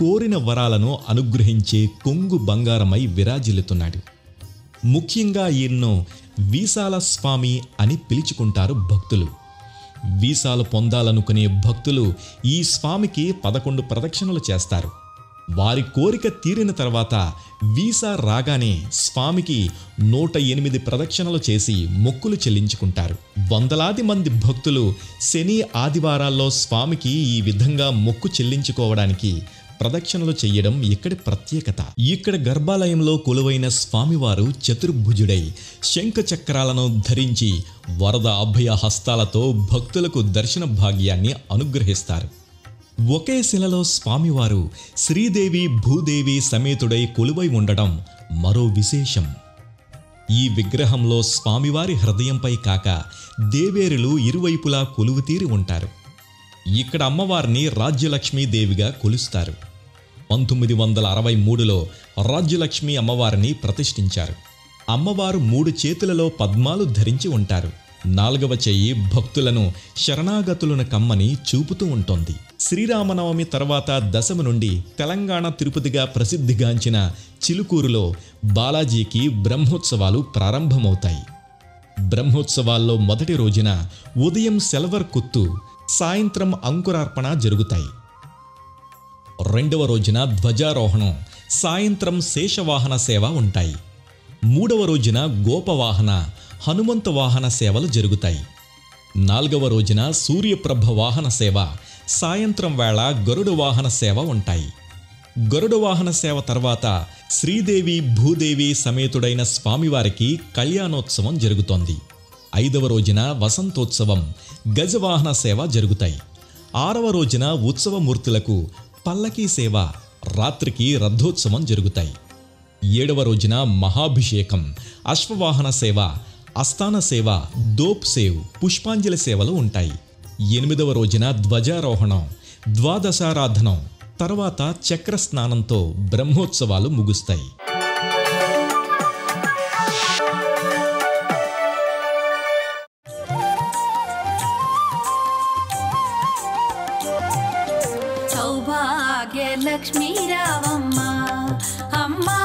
కోరిన వరాలను అనుగ్రహించే కొంగు బంగారమై విరాజిల్లుతున్నాడు. ముఖ్యంగా ఈయన్ను వీసాల స్వామి అని పిలుచుకుంటారు భక్తులు. వీసాలు పొందాలనుకునే భక్తులు ఈ స్వామికి 11 ప్రదక్షిణలు చేస్తారు. వారి కోరిక తీరిన తర్వాత వీసా రాగానే స్వామికి 108 ప్రదక్షిణలు చేసి మొక్కులు చెల్లించుకుంటారు. వందలాది మంది భక్తులు శని ఆదివారాల్లో స్వామికి ఈ విధంగా మొక్కు చెల్లించుకోవడానికి ప్రదక్షిణలు చెయ్యడం ఇక్కడి ప్రత్యేకత. ఇక్కడ గర్భాలయంలో కొలువైన స్వామివారు చతుర్భుజుడై శంఖ చక్రాలను ధరించి వరద అభయ హస్తాలతో భక్తులకు దర్శన భాగ్యాన్ని అనుగ్రహిస్తారు. ఒకే శిలలో స్వామివారు శ్రీదేవి భూదేవి సమేతుడై కొలువై ఉండడం మరో విశేషం. ఈ విగ్రహంలో స్వామివారి హృదయంపై కాక దేవేరులు ఇరువైపులా కొలువుతీరి ఉంటారు. ఇక్కడ అమ్మవారిని రాజ్యలక్ష్మీదేవిగా కొలుస్తారు. 1963లో రాజ్యలక్ష్మి అమ్మవారిని ప్రతిష్ఠించారు. అమ్మవారు 3 చేతులలో పద్మాలు ధరించి ఉంటారు. 4వ చెయ్యి భక్తులను శరణాగతులను కమ్మని చూపుతూ ఉంటుంది. శ్రీరామనవమి తర్వాత దశమి నుండి తెలంగాణ తిరుపతిగా ప్రసిద్ధిగాంచిన చిలుకూరులో బాలాజీకి బ్రహ్మోత్సవాలు ప్రారంభమవుతాయి. బ్రహ్మోత్సవాల్లో మొదటి రోజున ఉదయం సెల్వర్ కుత్తు, సాయంత్రం అంకురార్పణ జరుగుతాయి. 2వ రోజున ధ్వజారోహణం, సాయంత్రం శేషవాహన సేవ ఉంటాయి. 3వ రోజున గోపవాహన, హనుమంత వాహన సేవలు జరుగుతాయి. 4వ రోజున సూర్యప్రభ వాహన సేవ, సాయంత్రం వేళ గరుడ వాహన సేవ ఉంటాయి. గరుడ వాహన సేవ తర్వాత శ్రీదేవి భూదేవి సమేతుడైన స్వామివారికి కళ్యాణోత్సవం జరుగుతోంది. 5వ రోజున వసంతోత్సవం, గజవాహన సేవ జరుగుతాయి. 6వ రోజున ఉత్సవమూర్తులకు పల్లకీ సేవ, రాత్రికి రథోత్సవం జరుగుతాయి. 7వ రోజున మహాభిషేకం, అశ్వవాహన సేవ, అస్థాన సేవ, దోప్ సేవ్, పుష్పాంజలి సేవలు ఉంటాయి. 8వ రోజున ధ్వజారోహణం, ద్వాదశారాధనం, తర్వాత చక్ర స్నానంతో బ్రహ్మోత్సవాలు ముగుస్తాయి. సౌభాగ్యలక్ష్మీ రావమ్మ అమ్మా,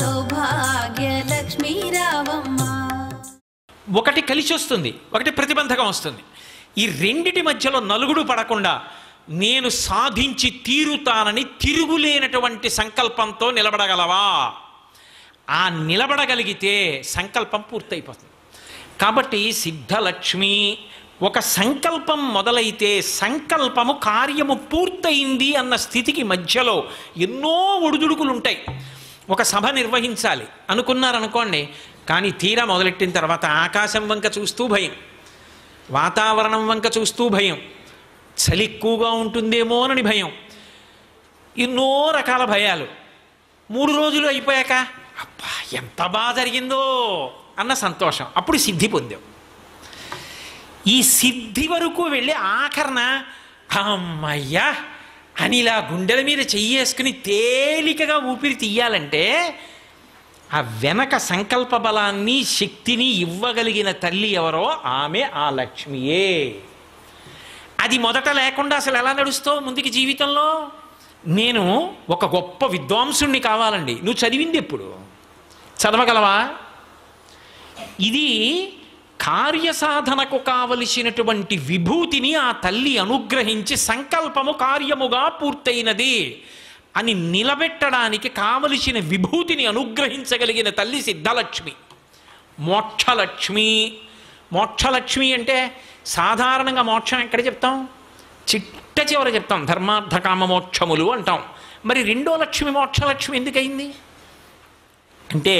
సౌభాగ్యలక్ష్మీ రావమ్మ. ఒకటి కలిసి వస్తుంది, ఒకటి ప్రతిబంధకం వస్తుంది. ఈ రెండిటి మధ్యలో నలుగుడు పడకుండా నేను సాధించి తీరుతానని తిరుగులేనటువంటి సంకల్పంతో నిలబడగలవా? ఆ నిలబడగలిగితే సంకల్పం పూర్తయిపోతుంది. కాబట్టి సిద్ధలక్ష్మి ఒక సంకల్పం మొదలైతే సంకల్పము కార్యము పూర్తయింది అన్న స్థితికి మధ్యలో ఎన్నో ఒడిదుడుకులు ఉంటాయి. ఒక సభ నిర్వహించాలి అనుకున్నారనుకోండి, కానీ తీరా మొదలెట్టిన తర్వాత ఆకాశం వంక చూస్తూ భయం, వాతావరణం వంక చూస్తూ భయం, చలి ఎక్కువగా ఉంటుందేమోనని భయం, ఎన్నో రకాల భయాలు. 3 రోజులు అయిపోయాక అబ్బా ఎంత బాగా జరిగిందో అన్న సంతోషం, అప్పుడు సిద్ధి పొందాం. ఈ సిద్ధి వరకు వెళ్ళి ఆఖరణ అమ్మయ్యా అని ఇలా గుండెల మీద చెయ్యేసుకుని తేలికగా ఊపిరి తీయాలంటే ఆ వెనక సంకల్ప బలాన్ని శక్తిని ఇవ్వగలిగిన తల్లి ఎవరో ఆమె ఆ లక్ష్మియే. అది మొదట లేకుండా అసలు ఎలా నడుస్తావు ముందుకి జీవితంలో? నేను ఒక గొప్ప విద్వాంసుణ్ణి కావాలండి, నువ్వు చదివింది ఎప్పుడు? చదవగలవా? ఇది కార్యసాధనకు కావలసినటువంటి విభూతిని ఆ తల్లి అనుగ్రహించి సంకల్పము కార్యముగా పూర్తయినది అని నిలబెట్టడానికి కావలసిన విభూతిని అనుగ్రహించగలిగిన తల్లి సిద్ధలక్ష్మి. మోక్షలక్ష్మి. మోక్షలక్ష్మి అంటే సాధారణంగా మోక్షం ఎక్కడ చెప్తాం? చిట్ట చివర చెప్తాం, ధర్మార్థ కామ మోక్షములు అంటాం. మరి రెండో లక్ష్మి మోక్షలక్ష్మి ఎందుకయింది అంటే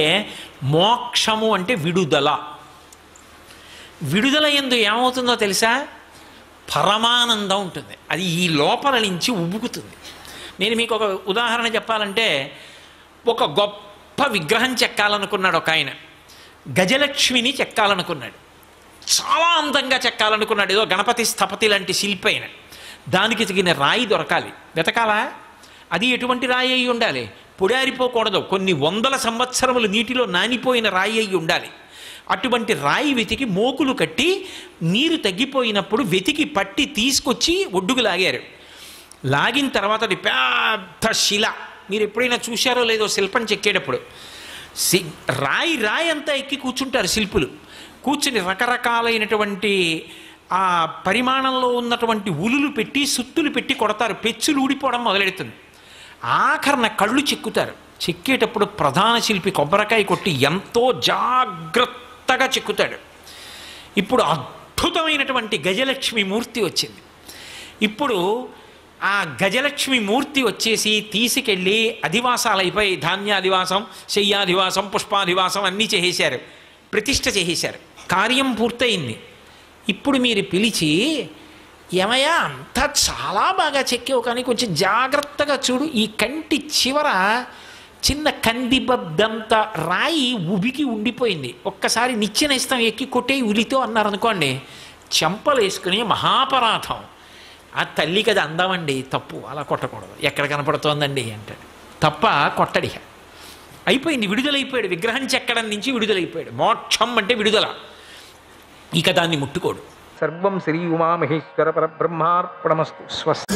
మోక్షము అంటే విడుదల. విడుదల యందు ఏమవుతుందో తెలుసా? పరమానందం ఉంటుంది, అది ఈ లోపల నుంచి ఉబ్బుకుతుంది. నేను మీకు ఒక ఉదాహరణ చెప్పాలంటే, ఒక గొప్ప విగ్రహం చెక్కాలనుకున్నాడు ఒక ఆయన, గజలక్ష్మిని చెక్కాలనుకున్నాడు, చాలా అందంగా చెక్కాలనుకున్నాడు. ఏదో గణపతి స్థపతి లాంటి శిల్పి అయిన, దానికి తగిన రాయి దొరకాలి, వెతకాలా? అది ఎటువంటి రాయి అయి ఉండాలి? పొడారిపోకూడదు, కొన్ని వందల సంవత్సరములు నీటిలో నానిపోయిన రాయి అయి ఉండాలి. అటువంటి రాయి వెతికి మోకులు కట్టి నీరు తగ్గిపోయినప్పుడు వెతికి పట్టి తీసుకొచ్చి ఒడ్డుకు లాగారు. లాగిన తర్వాత అది పెద్ద శిల. మీరు ఎప్పుడైనా చూశారో లేదో శిల్పం చెక్కేటప్పుడు రాయి రాయి అంతా ఎక్కి కూర్చుంటారు శిల్పులు. కూర్చుని రకరకాలైనటువంటి ఆ పరిమాణంలో ఉన్నటువంటి ఉలులు పెట్టి సుత్తులు పెట్టి కొడతారు, పెచ్చులు ఊడిపోవడం మొదలెడుతుంది. ఆఖరణ కళ్ళు చెక్కుతారు. చెక్కేటప్పుడు ప్రధాన శిల్పి కొబ్బరికాయ కొట్టి ఎంతో జాగ్రత్తగా చెక్కుతాడు. ఇప్పుడు అద్భుతమైనటువంటి గజలక్ష్మి మూర్తి వచ్చింది. ఇప్పుడు ఆ గజలక్ష్మి మూర్తి వచ్చేసి తీసుకెళ్ళి అధివాసాలు అయిపోయి, ధాన్యాధివాసం, శయ్యాధివాసం, పుష్పాధివాసం అన్నీ చేసేశారు, ప్రతిష్ఠ చేసేశారు. కార్యం పూర్తయింది. ఇప్పుడు మీరు పిలిచి, ఏమయ్యా అంతా చాలా బాగా చెక్కావు కానీ కొంచెం జాగ్రత్తగా చూడు, ఈ కంటి చివర చిన్న కందిబద్దంత రాయి ఉబికి ఉండిపోయింది, ఒక్కసారి నిచ్చెన ఇస్తాం ఎక్కి కొట్టే ఉలితో అన్నారనుకోండి, చెంపలు వేసుకుని మహాపరాధం ఆ తల్లికి అది అందామండి, తప్పు, అలా కొట్టకూడదు, ఎక్కడ కనపడుతోందండి అంటాడు. తప్ప కొట్టడిక. అయిపోయింది, విడుదలైపోయాడు. విగ్రహం చెక్కడం నుంచి విడుదలైపోయాడు. మోక్షం అంటే విడుదల. ఇక దాన్ని ముట్టుకోడు. సర్వం శ్రీ ఉమామహేశ్వర పరబ్రహ్మార్పణమస్తు. స్వస్తి.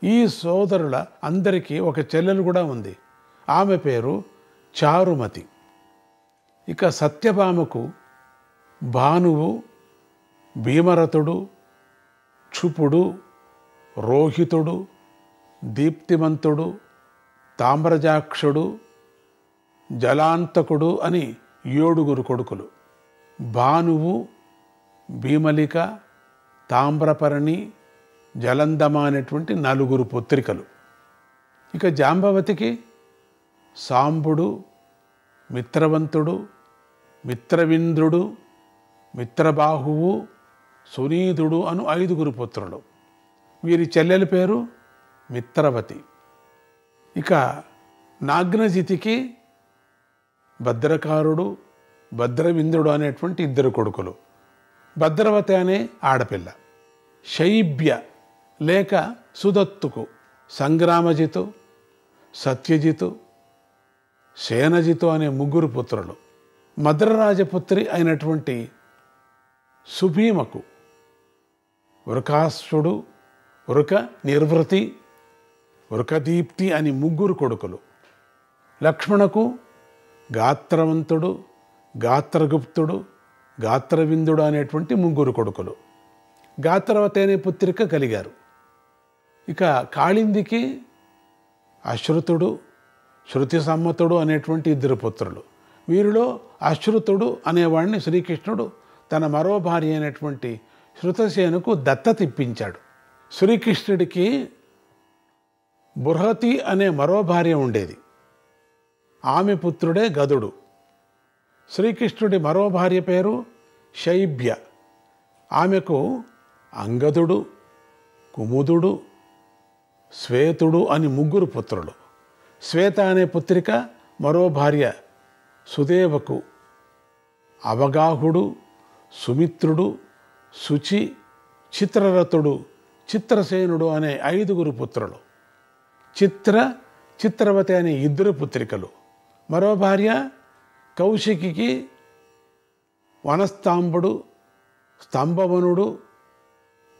ఈ సోదరుల అందరికీ ఒక చెల్లెలు కూడా ఉంది. ఆమె పేరు చారుమతి. ఇక సత్యభామకు భానువు, భీమరథుడు, క్షుపుడు, రోహితుడు, దీప్తిమంతుడు, తామ్రజాక్షుడు, జలాంతకుడు అని 7 కొడుకులు. భానువు, భీమలిక, తామ్రపర్ణి, జలందమ అనేటువంటి 4 పుత్రికలు. ఇక జాంబవతికి సాంబుడు, మిత్రవంతుడు, మిత్రవింద్రుడు, మిత్రబాహువు, సునీదుడు అను 5 పుత్రులు. వీరి చెల్లెలి పేరు మిత్రవతి. ఇక నాగ్నజితికి భద్రకారుడు, భద్రవింద్రుడు అనేటువంటి 2 కొడుకులు. భద్రవతి అనే ఆడపిల్ల. శైబ్య లేక సుదత్తుకు సంగ్రామజితు, సత్యజితు, సేనజితు అనే 3 పుత్రులు. మద్రరాజపుత్రి అయినటువంటి సుభీమకు వృకాశ్వుడు, వృక నిర్వృతి, వృకదీప్తి అని 3 కొడుకులు. లక్ష్మణకు గాత్రవంతుడు, గాత్రగుప్తుడు, గాత్రవిందుడు అనేటువంటి 3 కొడుకులు. గాత్రవతి అనే పుత్రిక కలిగారు. ఇక కాళిందికి అశ్రుతుడు, శృతి సమ్మతుడు అనేటువంటి 2 పుత్రులు. వీరిలో అశ్రుతుడు అనేవాడిని శ్రీకృష్ణుడు తన మరో భార్య అయినటువంటి శృతసేనుకు దత్తత ఇప్పించాడు. శ్రీకృష్ణుడికి బృహతి అనే మరో భార్య ఉండేది. ఆమె పుత్రుడే గదుడు. శ్రీకృష్ణుడి మరో భార్య పేరు శైబ్య. ఆమెకు అంగదుడు, కుముదుడు, శ్వేతుడు అని 3 పుత్రులు. శ్వేత అనే పుత్రిక మరో భార్య సుదేవకు అవగాహుడు, సుమిత్రుడు, శుచి, చిత్రరథుడు, చిత్రసేనుడు అనే 5 పుత్రులు. చిత్రవతి అనే 2 పుత్రికలు. మరో భార్య కౌశికి వనస్తాంబుడు, స్తంభవనుడు,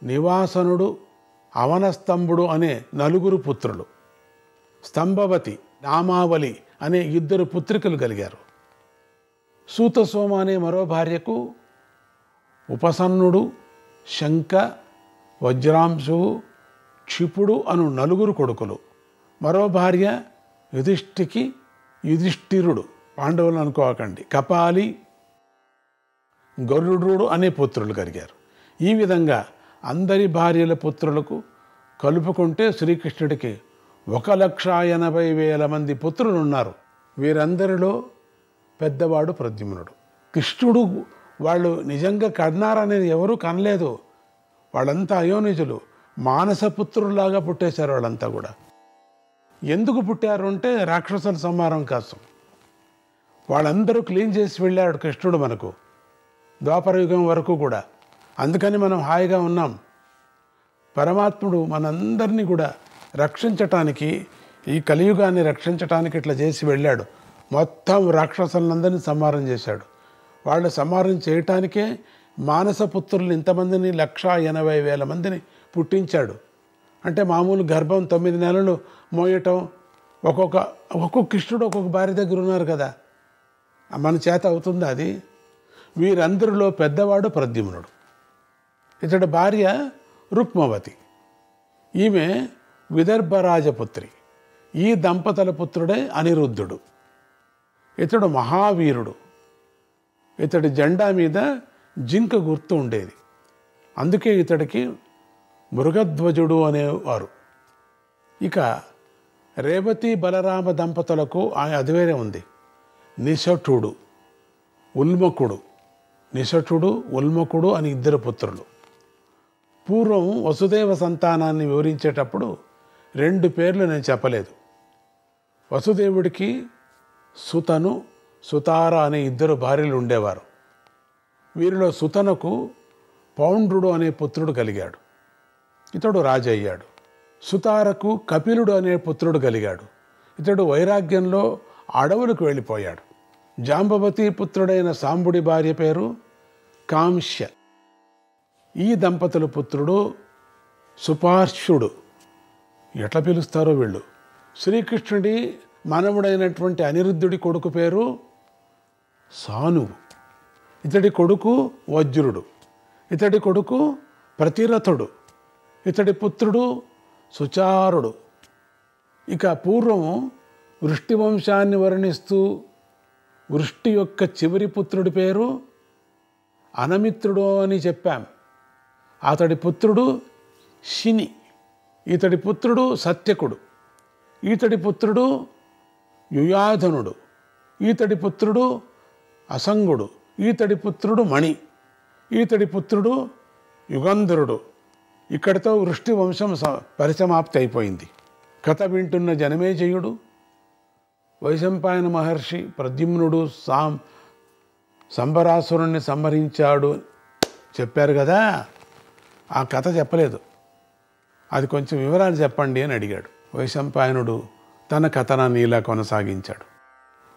నివాసనుడు, అవనస్తంభుడు అనే 4 పుత్రులు. స్తంభవతి, నామావళి అనే 2 పుత్రికలు కలిగారు. సూతసోమ అనే మరో భార్యకు ఉపసన్నుడు, శంఖ, వజ్రాంశువు, క్షిపుడు అను 4 కొడుకులు. మరో భార్య యుధిష్ఠిరుడు, పాండవులు అనుకోకండి, కపాలి, గరుడు అనే పుత్రులు కలిగారు. ఈ విధంగా అందరి భార్యల పుత్రులకు కలుపుకుంటే శ్రీకృష్ణుడికి 1,80,000 మంది పుత్రులు ఉన్నారు. వీరందరిలో పెద్దవాడు ప్రద్యుమ్నుడు. కృష్ణుడు వాళ్ళు నిజంగా కన్నారనేది ఎవరూ కనలేదు. వాళ్ళంతా అయోనిజులు, మానసపుత్రులాగా పుట్టేశారు వాళ్ళంతా కూడా. ఎందుకు పుట్టారు అంటే రాక్షసుల సంహారం కోసం. వాళ్ళందరూ క్లీన్ చేసి వెళ్ళాడు కృష్ణుడు మనకు ద్వాపరయుగం వరకు కూడా. అందుకని మనం హాయిగా ఉన్నాం. పరమాత్ముడు మనందరినీ కూడా రక్షించటానికి, ఈ కలియుగాన్ని రక్షించటానికి ఇట్లా చేసి వెళ్ళాడు. మొత్తం రాక్షసులందరినీ సంహారం చేశాడు. వాళ్ళు సంహారం చేయటానికే మానసపుత్రులు ఇంతమందిని 1,80,000 మందిని పుట్టించాడు. అంటే మామూలు గర్భం 9 నెలలు మోయటం, ఒక్కొక్క కృష్ణుడు ఒక్కొక్క భార్య దగ్గర ఉన్నారు కదా, మన చేత అవుతుంది అది. వీరందరిలో పెద్దవాడు ప్రద్యుమ్నుడు. ఇతడి భార్య రుక్మవతి. ఈమె విదర్భరాజపుత్రి. ఈ దంపతుల పుత్రుడే అనిరుద్ధుడు. ఇతడు మహావీరుడు. ఇతడి జెండా మీద జింక గుర్తు ఉండేది. అందుకే ఇతడికి మృగధ్వజుడు అనేవారు. ఇక రేవతి బలరామ దంపతులకు అది వేరే ఉంది. నిశఠుడు, ఉల్మకుడు నిషఠుడు, ఉల్మకుడు అని 2 పుత్రులు. పూర్వం వసుదేవ సంతానాన్ని వివరించేటప్పుడు 2 పేర్లు నేను చెప్పలేదు. వసుదేవుడికి సుతను, సుతార అనే 2 భార్యలు ఉండేవారు. వీరిలో సుతనకు పౌండ్రుడు అనే పుత్రుడు కలిగాడు. ఇతడు రాజు అయ్యాడు. సుతారకు కపిలుడు అనే పుత్రుడు కలిగాడు. ఇతడు వైరాగ్యంలో అడవులకు వెళ్ళిపోయాడు. జాంబవతి పుత్రుడైన సాంబుడి భార్య పేరు కాంస్య. ఈ దంపతుల పుత్రుడు సుపార్శ్వుడు. ఎట్లా పిలుస్తారో వీళ్ళు. శ్రీకృష్ణుడి మనవుడైనటువంటి అనిరుద్ధుడి కొడుకు పేరు సానువు. ఇతడి కొడుకు వజ్రుడు. ఇతడి కొడుకు ప్రతిరథుడు. ఇతడి పుత్రుడు సుచారుడు. ఇక పూర్వం వృష్టి వంశాన్ని వర్ణిస్తూ వృష్టి యొక్క చివరి పుత్రుడి పేరు అనమిత్రుడు అని చెప్పాం. అతడి పుత్రుడు శిని. ఇతడి పుత్రుడు సత్యకుడు. ఈతడి పుత్రుడు యుయాధనుడు. ఈతడి పుత్రుడు అసంగుడు. ఈతడి పుత్రుడు మణి. ఈతడి పుత్రుడు యుగంధరుడు. ఇక్కడితో వృష్టి వంశం పరిసమాప్తి అయిపోయింది. కథ వింటున్న జనమేజయుడు వైశంపాయన మహర్షి ప్రద్యుమ్నుడు సంబరాసురుణ్ణి సంహరించాడు చెప్పారు కదా, ఆ కథ చెప్పలేదు. అది కొంచెం వివరాలు చెప్పండి అని అడిగాడు. వైశంపాయనుడు తన కథనాన్ని ఇలా కొనసాగించాడు.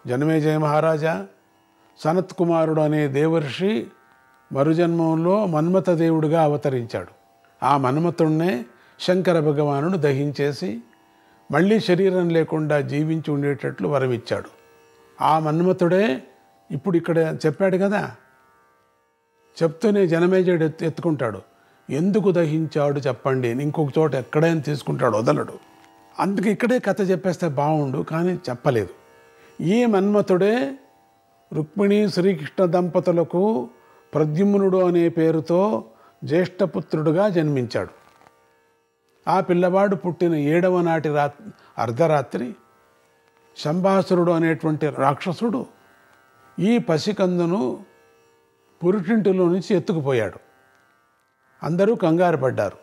జనమేజయ మహారాజా, సనత్ కుమారుడు అనే దేవర్షి మరుజన్మంలో మన్మథ దేవుడిగా అవతరించాడు. ఆ మన్మథుణ్ణే శంకర భగవానుడు దహించేసి మళ్ళీ శరీరం లేకుండా జీవించి ఉండేటట్లు వరమిచ్చాడు. ఆ మన్మథుడే ఇప్పుడు ఇక్కడ చెప్పాడు కదా. చెప్తూనే జనమేజయుడు ఎత్తుకుంటాడు. ఎందుకు దహించాడు చెప్పండి అని ఇంకొక చోట ఎక్కడైనా తీసుకుంటాడు, వదలడు. అందుకే ఇక్కడే కథ చెప్పేస్తే బాగుండు, కానీ చెప్పలేదు. ఈ మన్మథుడే రుక్మిణి శ్రీకృష్ణ దంపతులకు ప్రద్యుమ్నుడు అనే పేరుతో జ్యేష్ఠపుత్రుడుగా జన్మించాడు. ఆ పిల్లవాడు పుట్టిన 7వ నాటి అర్ధరాత్రి శంబాసురుడు అనేటువంటి రాక్షసుడు ఈ పసికందును పురిటింటిలో నుంచి ఎత్తుకుపోయాడు. అందరూ కంగారు పడ్డారు.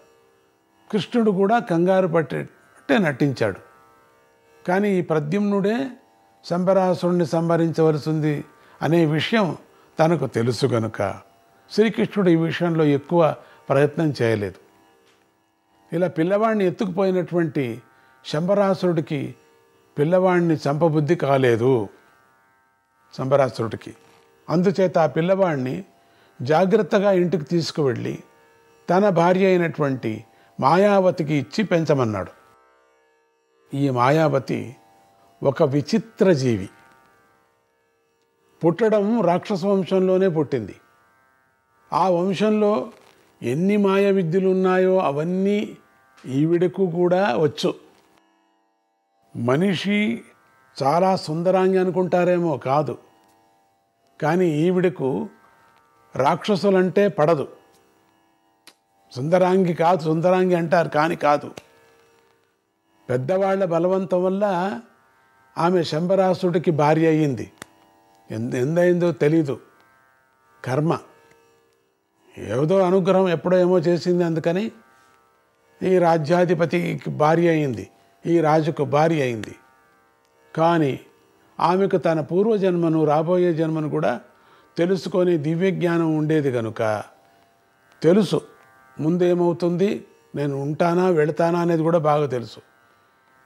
కృష్ణుడు కూడా కంగారు పట్టే నటించాడు. కానీ ఈ ప్రద్యుమ్నుడే శంబరాసురుణ్ణి సంహరించవలసింది అనే విషయం తనకు తెలుసు గనుక శ్రీకృష్ణుడు ఈ విషయంలో ఎక్కువ ప్రయత్నం చేయలేదు. ఇలా పిల్లవాడిని ఎత్తుకుపోయినటువంటి శంబరాసురుడికి పిల్లవాడిని చంపబుద్ధి కాలేదు శంబరాసురుడికి. అందుచేత ఆ పిల్లవాడిని జాగ్రత్తగా ఇంటికి తీసుకువెళ్ళి తన భార్య అయినటువంటి మాయావతికి ఇచ్చి పెంచమన్నాడు. ఈ మాయావతి ఒక విచిత్ర జీవి. పుట్టడం రాక్షస వంశంలోనే పుట్టింది. ఆ వంశంలో ఎన్ని మాయ విద్యలు ఉన్నాయో అవన్నీ ఈవిడకు కూడా వచ్చు. మనిషి చాలా సుందరాంగి అనుకుంటారేమో, కాదు. కానీ ఈవిడకు రాక్షసులంటే పడదు. సుందరాంగి కాదు, సుందరాంగి అంటారు కానీ కాదు. పెద్దవాళ్ల బలవంతం వల్ల ఆమె శంబరాసుడికి భార్య అయ్యింది. ఎందైందో తెలీదు, కర్మ. ఏదో అనుగ్రహం ఎప్పుడో ఏమో చేసింది. అందుకని ఈ రాజ్యాధిపతికి భార్య అయింది, ఈ రాజుకు భార్య అయింది. కానీ ఆమెకు తన పూర్వజన్మను రాబోయే జన్మను కూడా తెలుసుకొని దివ్యజ్ఞానం ఉండేది కనుక తెలుసు ముందేమవుతుంది, నేను ఉంటానా వెళతానా అనేది కూడా బాగా తెలుసు.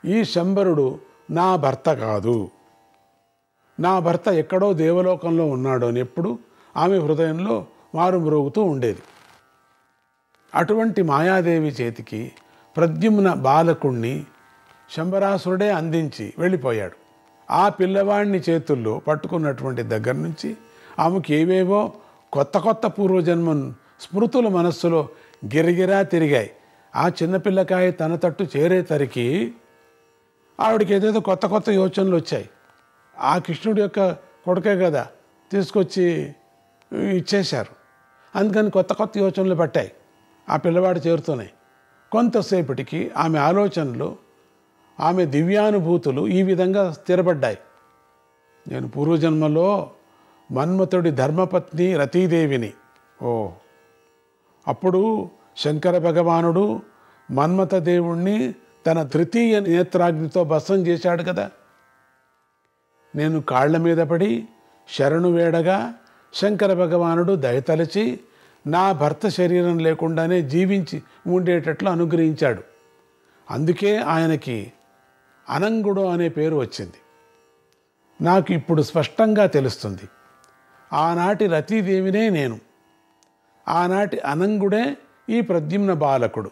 ఈ శంబరుడు నా భర్త కాదు, నా భర్త ఎక్కడో దేవలోకంలో ఉన్నాడు అని ఎప్పుడు ఆమె హృదయంలో మారుమ్రోగుతూ ఉండేది. అటువంటి మాయాదేవి చేతికి ప్రద్యుమ్న బాలకుణ్ణి శంబరాసురుడే అందించి వెళ్ళిపోయాడు. ఆ పిల్లవాడిని చేతుల్లో పట్టుకున్నటువంటి దగ్గర నుంచి ఆమెకు ఏవేవో కొత్త కొత్త పూర్వజన్మ స్మృతుల మనస్సులో గిరిగిరా తిరిగాయి. ఆ చిన్నపిల్లకాయ తన తట్టు చేరేసరికి ఆవిడకి ఏదేదో కొత్త కొత్త యోచనలు వచ్చాయి. ఆ కృష్ణుడి యొక్క కొడుకే కదా తీసుకొచ్చి ఇచ్చేశారు. అందుకని కొత్త కొత్త యోచనలు పట్టాయి. ఆ పిల్లవాడు చేరుతున్నాయి. కొంతసేపటికి ఆమె ఆలోచనలు, ఆమె దివ్యానుభూతులు ఈ విధంగా స్థిరపడ్డాయి. నేను పూర్వజన్మలో మన్మథుడి ధర్మపత్ని రతీదేవిని. ఓ, అప్పుడు శంకర భగవానుడు మన్మథ దేవుణ్ణి తన తృతీయ నేత్రాగ్నితో భస్మం చేశాడు కదా. నేను కాళ్ల మీద పడి శరణు వేడగా శంకర భగవానుడు దయతలచి నా భర్త శరీరం లేకుండానే జీవించి ఉండేటట్లు అనుగ్రహించాడు. అందుకే ఆయనకి అనంగుడు అనే పేరు వచ్చింది. నాకు ఇప్పుడు స్పష్టంగా తెలుస్తుంది, ఆనాటి రతీదేవినే నేను, ఆనాటి అనంగుడే ఈ ప్రద్యుమ్న బాలకుడు.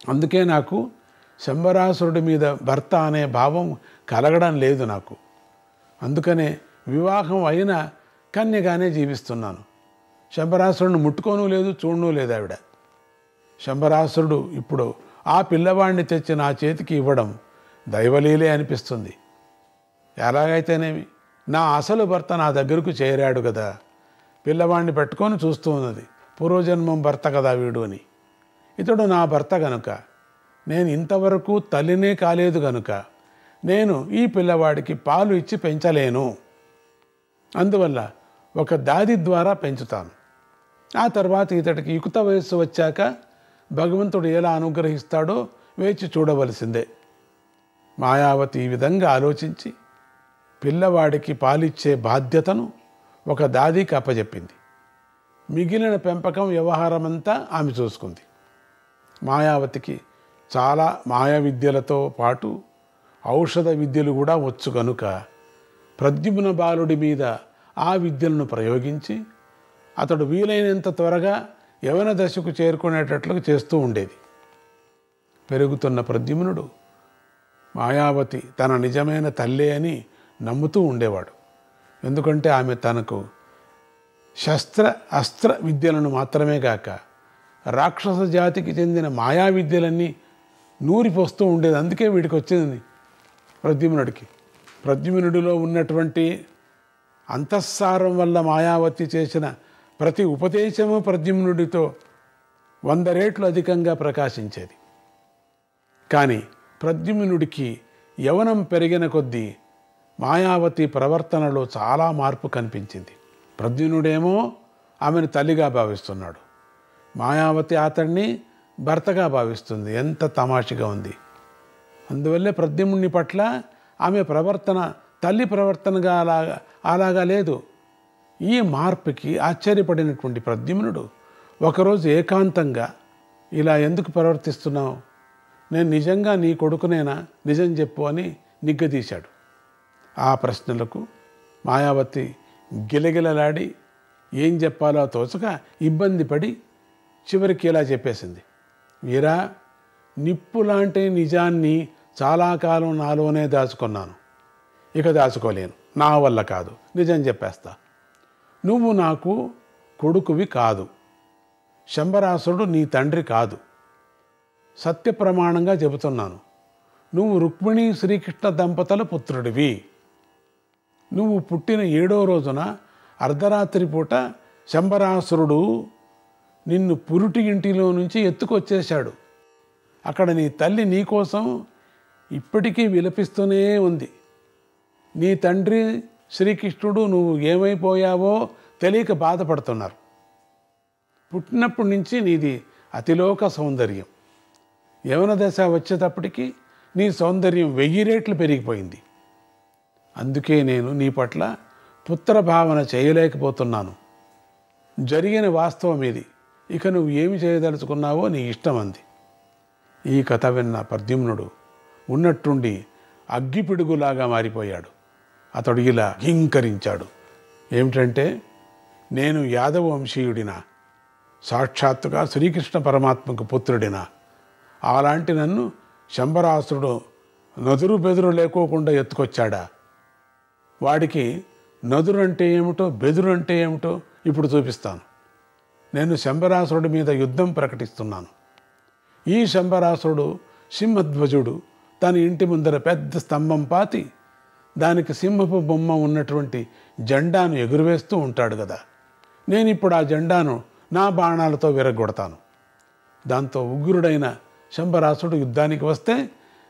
అందుకే నాకు శంబరాసురుడి మీద భర్త అనే భావం కలగడం లేదు నాకు. అందుకనే వివాహం అయిన కన్యగానే జీవిస్తున్నాను. శంబరాసురుడిని ముట్టుకోను లేదు, చూడను లేదు ఆవిడ. శంబరాసురుడు ఇప్పుడు ఆ పిల్లవాడిని తెచ్చి నా చేతికి ఇవ్వడం దైవలీలే అనిపిస్తుంది. ఎలాగైతేనేమి నా అసలు భర్త నా దగ్గరకు చేరాడు కదా, పిల్లవాడిని పెట్టుకొని చూస్తూ ఉన్నది. పూర్వజన్మం భర్త కదా వీడు అని. ఇతడు నా భర్త గనుక, నేను ఇంతవరకు తల్లినే కాలేదు గనుక నేను ఈ పిల్లవాడికి పాలు ఇచ్చి పెంచలేను. అందువల్ల ఒక దాది ద్వారా పెంచుతాను. ఆ తర్వాత ఇతడికి యుక్త వయస్సు వచ్చాక భగవంతుడు ఎలా అనుగ్రహిస్తాడో వేచి చూడవలసిందే. మాయావతి ఈ విధంగా ఆలోచించి పిల్లవాడికి పాలిచ్చే బాధ్యతను ఒక దాదికి అప్పచెప్పింది. మిగిలిన పెంపకం వ్యవహారమంతా ఆమె చూసుకుంది. మాయావతికి చాలా మాయా విద్యలతో పాటు ఔషధ విద్యలు కూడా వచ్చు కనుక ప్రద్యుమ్న బాలుడి మీద ఆ విద్యలను ప్రయోగించి అతడు వీలైనంత త్వరగా యవన దశకు చేరుకునేటట్లు చేస్తూ ఉండేది. పెరుగుతున్న ప్రద్యుమ్నుడు మాయావతి తన నిజమైన తల్లే అని నమ్ముతూ ఉండేవాడు. ఎందుకంటే ఆమె తనకు శస్త్ర అస్త్ర విద్యలను మాత్రమే కాక రాక్షస జాతికి చెందిన మాయా విద్యలన్నీ నూరిపోస్తూ ఉండేది. అందుకే వీడికి వచ్చింది ప్రద్యుమ్నుడికి. ప్రద్యుమ్నుడిలో ఉన్నటువంటి అంతఃసారం వల్ల మాయావతి చేసిన ప్రతి ఉపదేశము ప్రద్యుమ్నుడితో 100 రెట్లు అధికంగా ప్రకాశించేది. కానీ ప్రద్యుమ్నుడికి యవనం పెరిగిన కొద్దీ మాయావతి ప్రవర్తనలో చాలా మార్పు కనిపించింది. ప్రద్యుమ్నుడేమో ఆమెను తల్లిగా భావిస్తున్నాడు, మాయావతి అతన్ని భర్తగా భావిస్తుంది. ఎంత తమాషగా ఉంది. అందువల్లే ప్రద్యుమ్నుని పట్ల ఆమె ప్రవర్తన తల్లి ప్రవర్తనగా అలాగా లేదు. ఈ మార్పుకి ఆశ్చర్యపడినటువంటి ప్రద్యుమ్నుడు ఒకరోజు ఏకాంతంగా, ఇలా ఎందుకు ప్రవర్తిస్తున్నావు, నేను నిజంగా నీ కొడుకునేనా, నిజం చెప్పు అని నిగ్గదీశాడు. ఆ ప్రశ్నలకు మాయావతి గిలగిలలాడి ఏం చెప్పాలో తోచక ఇబ్బంది పడి చివరికి ఇలా చెప్పేసింది, వీరా, నిప్పు లాంటి నిజాన్ని చాలా కాలం నాలోనే దాచుకున్నాను, ఇక దాచుకోలేను, నా వల్ల కాదు, నిజం చెప్పేస్తా. నువ్వు నాకు కొడుకువి కాదు, శంబరాసురుడు నీ తండ్రి కాదు, సత్య ప్రమాణంగా చెబుతున్నాను. నువ్వు రుక్మిణి శ్రీకృష్ణ దంపతుల పుత్రుడివి. నువ్వు పుట్టిన 7వ రోజున అర్ధరాత్రి పూట శంబరాసురుడు నిన్ను పురుటి ఇంటిలో నుంచి ఎత్తుకొచ్చేశాడు. అక్కడ నీ తల్లి నీకోసం ఇప్పటికీ విలపిస్తూనే ఉంది. నీ తండ్రి శ్రీకృష్ణుడు నువ్వు ఏమైపోయావో తెలియక బాధపడుతున్నారు. పుట్టినప్పటి నుంచి నీది అతిలోక సౌందర్యం. యవన దశ వచ్చేటప్పటికి నీ సౌందర్యం 1000 రెట్లు పెరిగిపోయింది. అందుకే నేను నీ పట్ల పుత్రభావన చేయలేకపోతున్నాను. జరిగిన వాస్తవం ఇది, ఇక నువ్వు ఏమి చేయదలుచుకున్నావో నీ ఇష్టం అంది. ఈ కథ విన్న ప్రద్యుమ్నుడు ఉన్నట్టుండి అగ్గిపిడుగులాగా మారిపోయాడు. అతడు ఇలా హింకరించాడు, ఏమిటంటే, నేను యాదవ వంశీయుడినా, సాక్షాత్తుగా శ్రీకృష్ణ పరమాత్మకు పుత్రుడినా, అలాంటి నన్ను శంబరాసురుడు నదురు బెదురు లేకోకుండా ఎత్తుకొచ్చాడా? వాడికి నదురు అంటే ఏమిటో బెదురు అంటే ఏమిటో ఇప్పుడు చూపిస్తాను. నేను శంబరాసురుడి మీద యుద్ధం ప్రకటిస్తున్నాను. ఈ శంబరాసురుడు సింహధ్వజుడు తన ఇంటి ముందర పెద్ద స్తంభం పాతి దానికి సింహపు బొమ్మ ఉన్నటువంటి జెండాను ఎగురవేస్తూ ఉంటాడు కదా. నేను ఇప్పుడు ఆ జెండాను నా బాణాలతో విరగొడతాను. దాంతో ఉగ్రుడైన శంబరాసుడు యుద్ధానికి వస్తే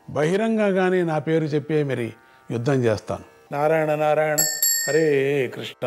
బహిరంగంగానే నా పేరు చెప్పే మరి యుద్ధం చేస్తాను. నారాయణ నారాయణ హరే కృష్ణ.